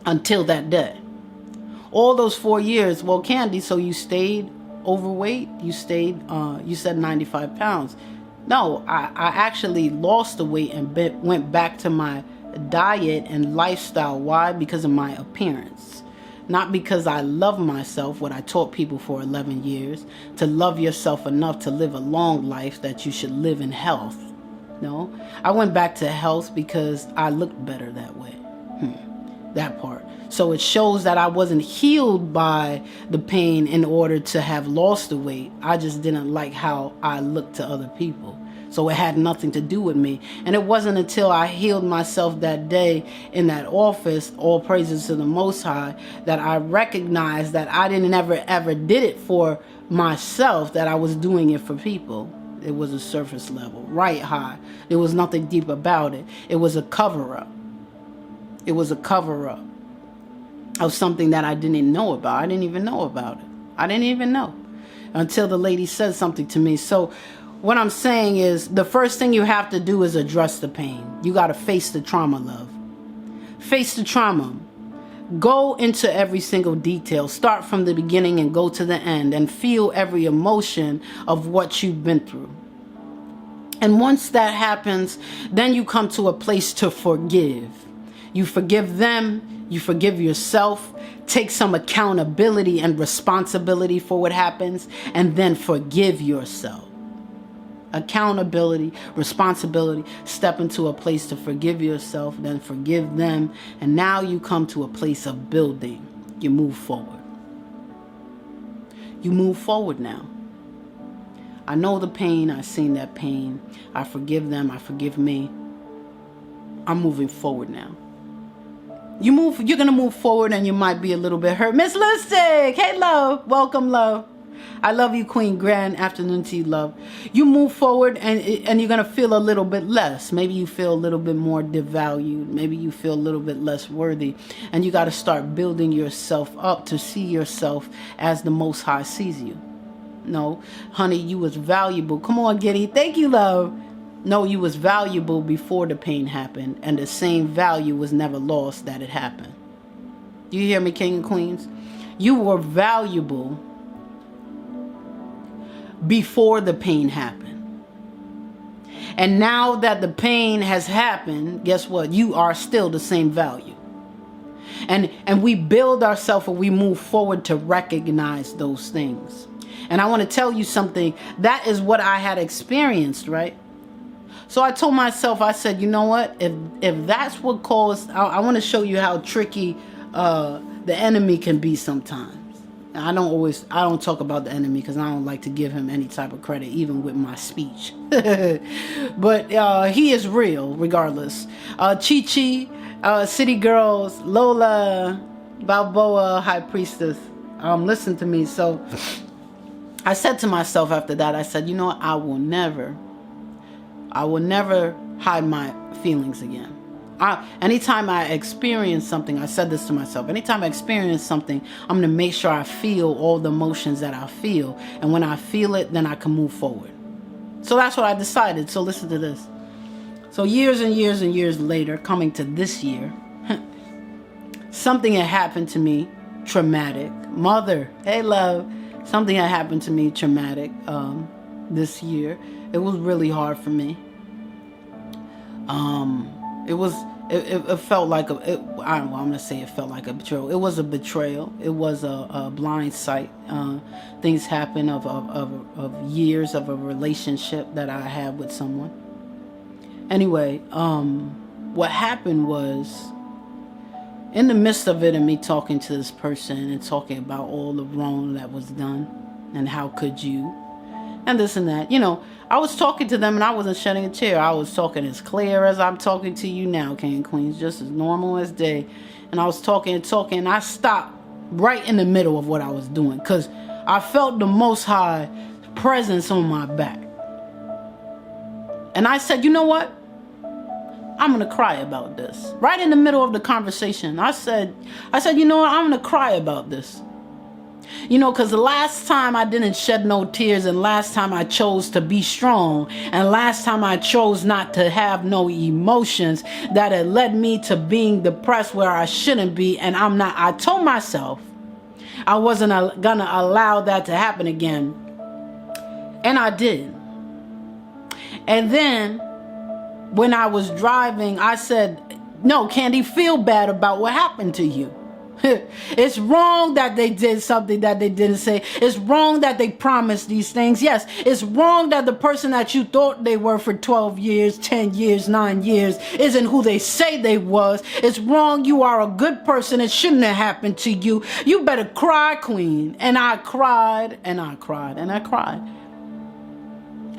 Until that day. All those 4 years, well, Candy, so you stayed overweight? You stayed, you said 95 pounds. No, I actually lost the weight and went back to my diet and lifestyle. Why? Because of my appearance. Not because I love myself, what I taught people for 11 years, to love yourself enough to live a long life that you should live in health. No, I went back to health because I looked better that way. That part. So it shows that I wasn't healed by the pain in order to have lost the weight. I just didn't like how I looked to other people. So it had nothing to do with me. And it wasn't until I healed myself that day in that office, all praises to the Most High, that I recognized that I didn't ever did it for myself, that I was doing it for people. It was a surface level, right high. There was nothing deep about it. It was a cover-up. It was a cover-up of something that I didn't know about. I didn't even know about it. I didn't even know until the lady said something to me. So what I'm saying is the first thing you have to do is address the pain. You got to face the trauma, love. Face the trauma. Go into every single detail. Start from the beginning and go to the end and feel every emotion of what you've been through. And once that happens, then you come to a place to forgive. You forgive them. You forgive yourself. Take some accountability and responsibility for what happens, and then forgive yourself. Accountability, responsibility, step into a place to forgive yourself, then forgive them, and now you come to a place of building. You move forward. You move forward now. I know the pain. I've seen that pain. I forgive them. I forgive me. I'm moving forward now. You're going to move forward, and you might be a little bit hurt. Miss Lipstick, hey, love. Welcome, love. I love you, Queen. Grand afternoon to you, love. You move forward, and you're going to feel a little bit less. Maybe you feel a little bit more devalued. Maybe you feel a little bit less worthy. And you got to start building yourself up to see yourself as the Most High sees you. No, honey, you was valuable. Come on, Giddy. Thank you, love. No, you was valuable before the pain happened, and the same value was never lost that it happened. Do you hear me, King and Queens? You were valuable before the pain happened. And now that the pain has happened, guess what? You are still the same value. And we build ourselves and we move forward to recognize those things. And I want to tell you something. That is what I had experienced, right? So I told myself, I said, you know what? If that's what caused, I want to show you how tricky the enemy can be sometimes. I don't talk about the enemy because I don't like to give him any type of credit, even with my speech. But he is real, regardless. Chi-Chi, City Girls, Lola, Balboa, High Priestess, listen to me. So I said to myself after that, I said, you know what? I will never hide my feelings again. Anytime I experience something, I said this to myself, anytime I experience something, I'm going to make sure I feel all the emotions that I feel. And when I feel it, then I can move forward. So that's what I decided. So listen to this. So years and years and years later, coming to this year, something had happened to me, traumatic. Mother, hey love, something had happened to me, traumatic, this year. It was really hard for me. It felt like I'm going to say it felt like a betrayal. It was a betrayal. It was a blind sight. Things happen of years of a relationship that I had with someone. Anyway, what happened was in the midst of it and me talking to this person and talking about all the wrong that was done and how could you and this and that, I was talking to them and I wasn't shedding a tear. I was talking as clear as I'm talking to you now, King and Queens, just as normal as day. And I was talking and I stopped right in the middle of what I was doing because I felt the Most High presence on my back. And I said, you know what? I'm going to cry about this. Right in the middle of the conversation, I said, you know what? I'm going to cry about this. Because the last time I didn't shed no tears, and last time I chose to be strong, and last time I chose not to have no emotions, that had led me to being depressed where I shouldn't be, and I'm not. I told myself I wasn't going to allow that to happen again. And I did. And then when I was driving, I said, no, Candy, feel bad about what happened to you. It's wrong that they did something that they didn't say. It's wrong that they promised these things. Yes, it's wrong that the person that you thought they were for 12 years, 10 years, 9 years isn't who they say they was. It's wrong. You are a good person. It shouldn't have happened to you. You better cry, Queen. And I cried and I cried and I cried.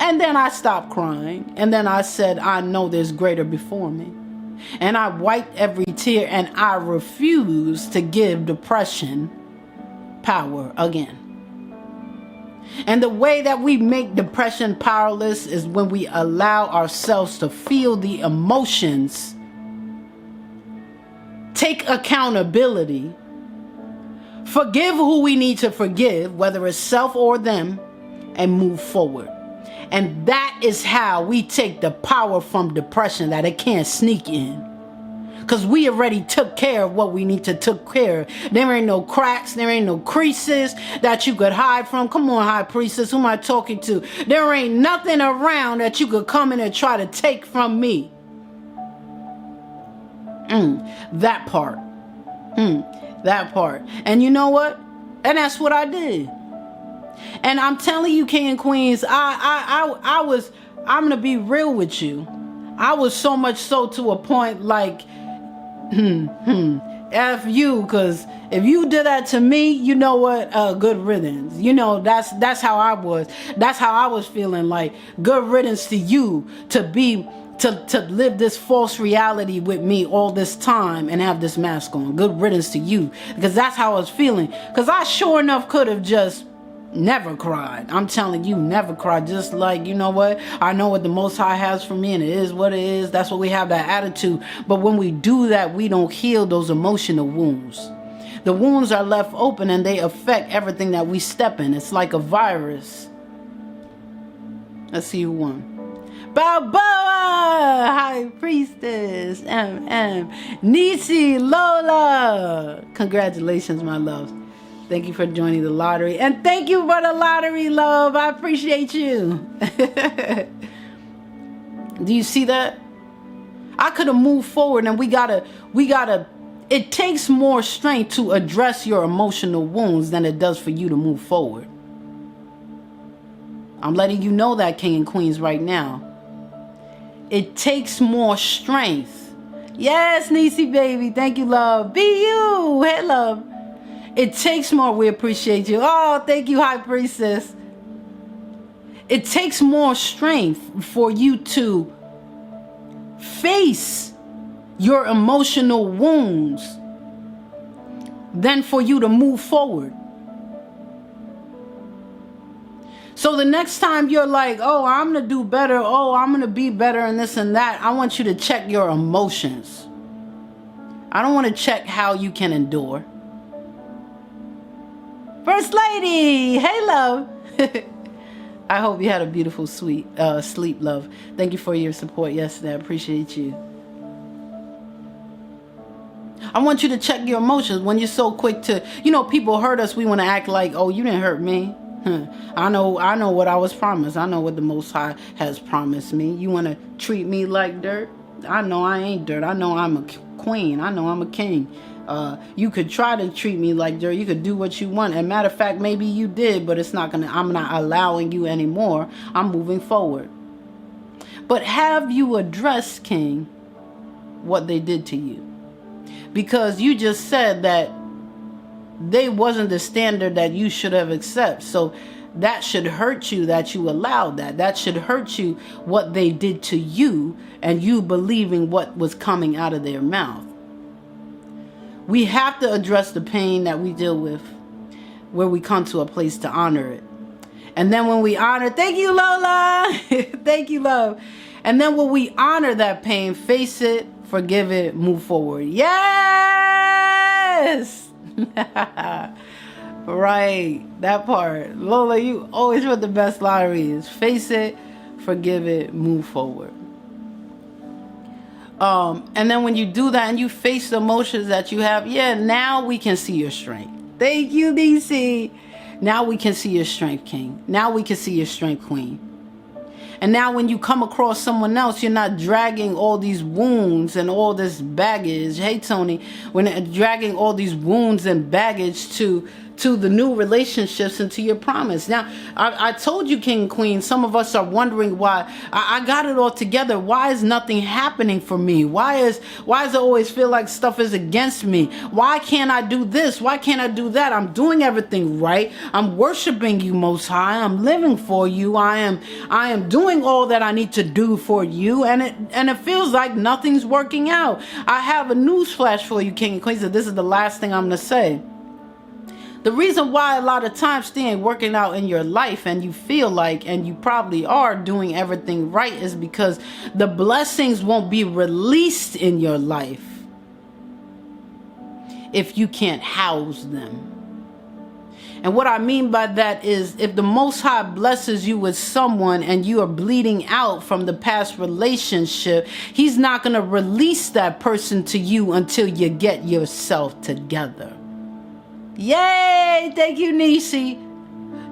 And then I stopped crying. And then I said, I know there's greater before me. And I wiped every tear and I refuse to give depression power again. And the way that we make depression powerless is when we allow ourselves to feel the emotions, take accountability, forgive who we need to forgive, whether it's self or them, and move forward. And that is how we take the power from depression, that it can't sneak in. Because we already took care of what we need to take care of. There ain't no cracks. There ain't no creases that you could hide from. Come on, High Priestess. Who am I talking to? There ain't nothing around that you could come in and try to take from me. That part. That part. And you know what? And that's what I did. And I'm telling you, King and Queens, I'm going to be real with you. I was so much so to a point like, F you, because if you did that to me, you know what? Good riddance. That's how I was. That's how I was feeling, like good riddance to you to live this false reality with me all this time and have this mask on. Good riddance to you, because that's how I was feeling. Because I sure enough could have just never cried. I'm telling you, never cried. Just like, you know what? I know what the Most High has for me and it is what it is. That's what we have, that attitude. But when we do that, we don't heal those emotional wounds. The wounds are left open and they affect everything that we step in. It's like a virus. Let's see who won. Balboa, High Priestess, Nisi, Lola. Congratulations, my loves. Thank you for joining the lottery. And thank you for the lottery, love. I appreciate you. Do you see that? I could have moved forward, and we gotta, it takes more strength to address your emotional wounds than it does for you to move forward. I'm letting you know that, King and Queens, right now. It takes more strength. Yes, Nisi, baby. Thank you, love. Be you. Hey, love. It takes more. We appreciate you. Oh, thank you, High Priestess. It takes more strength for you to face your emotional wounds than for you to move forward. So the next time you're like, oh, I'm going to do better. Oh, I'm going to be better and this and that. I want you to check your emotions. I don't want to check how you can endure. First Lady, hey love. I hope you had a beautiful sleep, love. Thank you for your support yesterday. I appreciate you. I want you to check your emotions when you're so quick to, people hurt us. We want to act like, oh, you didn't hurt me. I know what I was promised. I know what the Most High has promised me. You want to treat me like dirt? I know I ain't dirt. I know I'm a queen. I know I'm a king. You could try to treat me like dirt. You could do what you want. And matter of fact, maybe you did, but I'm not allowing you anymore. I'm moving forward. But have you addressed, King, what they did to you? because you just said that they wasn't the standard that you should have accepted. So that should hurt you that you allowed that. That should hurt you what they did to you and you believing what was coming out of their mouth. We have to address the pain that we deal with where we come to a place to honor it. And then when we honor, thank you, Lola. Thank you, love. And then when we honor that pain, face it, forgive it, move forward. Yes! Right, that part. Lola, you always put the best lotteries. Face it, forgive it, move forward. And then when you do that and you face the emotions that you have, now we can see your strength. Thank you, DC. Now we can see your strength, King. Now we can see your strength, Queen. And now when you come across someone else, you're not dragging all these wounds and all this baggage. Hey, Tony, when dragging all these wounds and baggage to the new relationships and to your promise. Now, I told you, King and Queen, some of us are wondering why. I got it all together. Why is nothing happening for me? Why does it always feel like stuff is against me? Why can't I do this? Why can't I do that? I'm doing everything right. I'm worshiping you, Most High. I'm living for you. I am doing all that I need to do for you, and it feels like nothing's working out. I have a news flash for you, King and Queen. So this is the last thing I'm going to say. The reason why a lot of times things ain't working out in your life and you feel like, and you probably are doing everything right, is because the blessings won't be released in your life if you can't house them. And what I mean by that is, if the Most High blesses you with someone and you are bleeding out from the past relationship, He's not going to release that person to you until you get yourself together. Yay! Thank you, Nisi.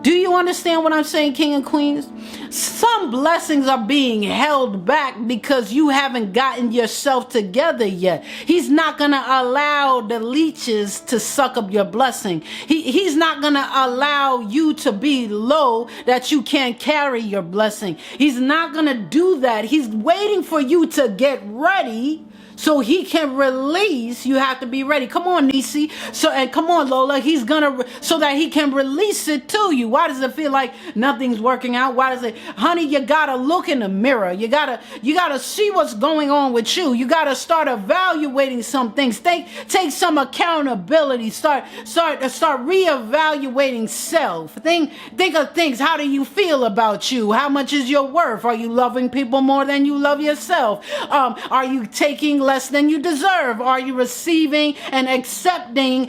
Do you understand what I'm saying, King and Queens? Some blessings are being held back because you haven't gotten yourself together yet. He's not going to allow the leeches to suck up your blessing. He's not going to allow you to be low that you can't carry your blessing. He's not going to do that. He's waiting for you to get ready so He can release. You have to be ready. Come on, Nisi. And come on, Lola. He's gonna, so that He can release it to you. Why does it feel like nothing's working out? Why does it, honey? You gotta look in the mirror. You gotta see what's going on with you. You gotta start evaluating some things. Take some accountability. Start reevaluating self. Think of things. How do you feel about you? How much is your worth? Are you loving people more than you love yourself? Are you taking less than you deserve? Are you receiving and accepting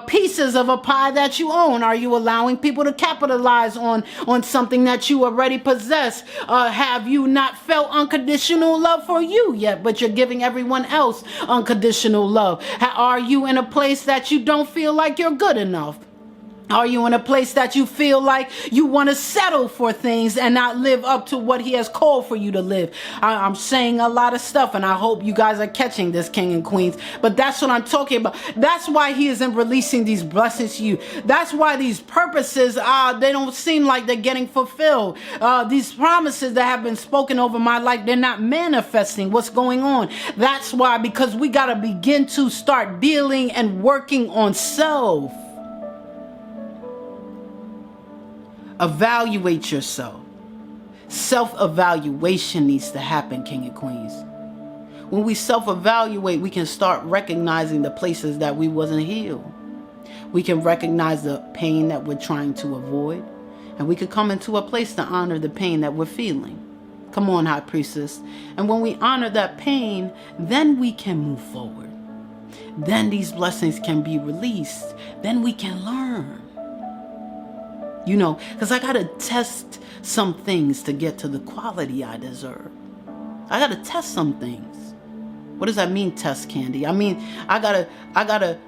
pieces of a pie that you own? Are you allowing people to capitalize on something that you already possess? Have you not felt unconditional love for you yet, but you're giving everyone else unconditional love? Are you in a place that you don't feel like you're good enough? Are you in a place that you feel like you want to settle for things and not live up to what He has called for you to live? I'm saying a lot of stuff, and I hope you guys are catching this, King and Queens. But that's what I'm talking about. That's why He isn't releasing these blessings to you. That's why these purposes, they don't seem like they're getting fulfilled. These promises that have been spoken over my life, they're not manifesting. What's going on? That's why, because we got to begin to start dealing and working on self. Evaluate yourself. Self-evaluation needs to happen, King and Queens. When we self-evaluate, we can start recognizing the places that we wasn't healed. We can recognize the pain that we're trying to avoid, and we could come into a place to honor the pain that we're feeling. Come on, High Priestess. And when we honor that pain, then we can move forward. Then these blessings can be released. Then we can learn. You know, because I got to test some things to get to the quality I deserve. I got to test some things. What does that mean, test, Candy? I mean, I gotta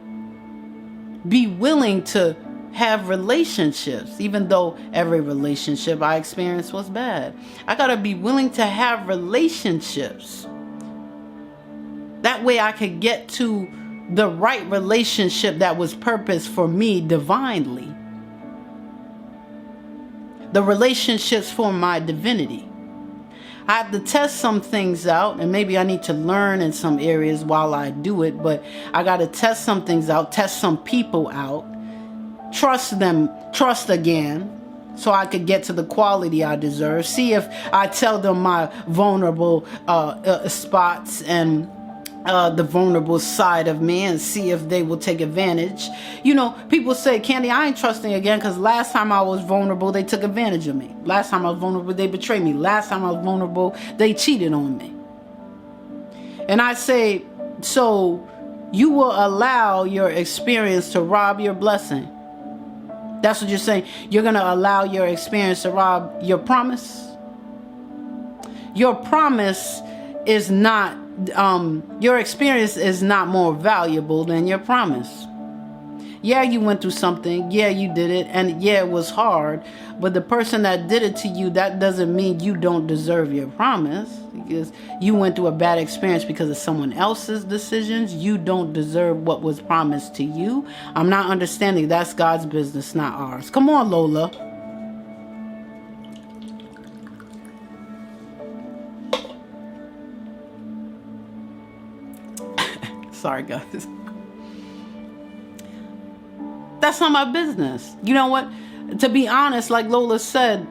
be willing to have relationships, even though every relationship I experienced was bad. I got to be willing to have relationships. That way I could get to the right relationship that was purposed for me divinely. The relationships for my divinity. I have to test some things out, and maybe I need to learn in some areas while I do it, but I got to test some things out, test some people out, trust them, trust again, so I could get to the quality I deserve. See if I tell them my vulnerable spots and the vulnerable side of me, and see if they will take advantage. You know, people say, Candy, I ain't trusting again because last time I was vulnerable, they took advantage of me. Last time I was vulnerable, they betrayed me. Last time I was vulnerable, they cheated on me. And I say, so you will allow your experience to rob your blessing. That's what you're saying. You're going to allow your experience to rob your promise. Your promise is not, your experience is not more valuable than your promise. Yeah, you went through something. Yeah, you did it. And yeah, it was hard. But the person that did it to you, that doesn't mean you don't deserve your promise. Because you went through a bad experience because of someone else's decisions. You don't deserve what was promised to you. I'm not understanding. That's God's business, not ours. Come on, Lola. Sorry, guys. That's not my business. You know what? To be honest, like Lola said,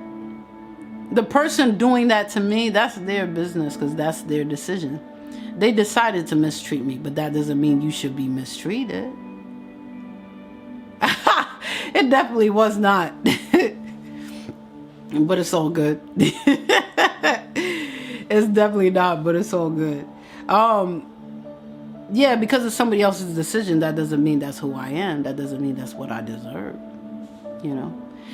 the person doing that to me, that's their business because that's their decision. They decided to mistreat me, but that doesn't mean you should be mistreated. It definitely was not. But it's all good. It's definitely not, but it's all good. Yeah, because of somebody else's decision, that doesn't mean that's who I am. That doesn't mean that's what I deserve, you know?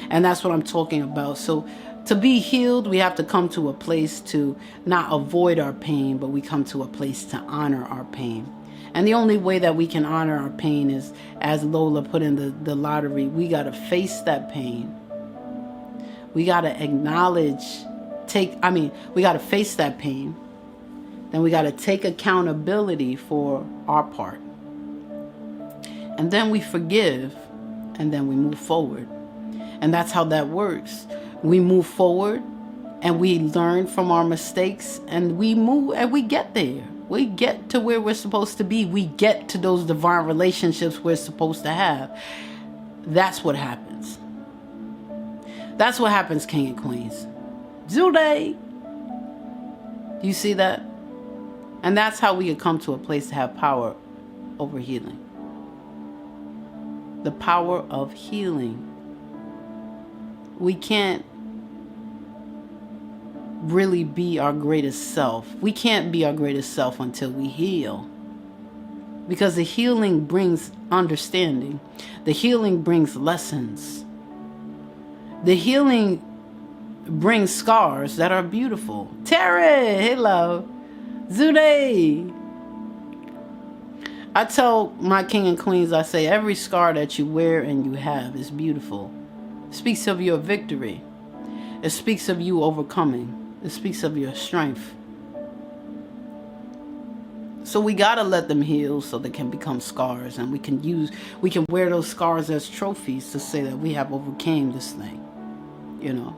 And that's what I'm talking about. So to be healed, we have to come to a place to not avoid our pain, but we come to a place to honor our pain. And the only way that we can honor our pain is, as Lola put in the lottery, we got to face that pain. We got to acknowledge, we got to face that pain. Then we got to take accountability for our part. And then we forgive, and then we move forward. And that's how that works. We move forward, and we learn from our mistakes, and we move, and we get there. We get to where we're supposed to be. We get to those divine relationships we're supposed to have. That's what happens. That's what happens, King and Queens. Zude! You see that? And that's how we can come to a place to have power over healing. The power of healing. We can't really be our greatest self. We can't be our greatest self until we heal. Because the healing brings understanding. The healing brings lessons. The healing brings scars that are beautiful. Terry, hello. Zude. I tell my king and queens, I say, every scar that you wear and you have is beautiful. It speaks of your victory. It speaks of you overcoming. It speaks of your strength. So we gotta let them heal so they can become scars, and we can wear those scars as trophies to say that we have overcame this thing, you know.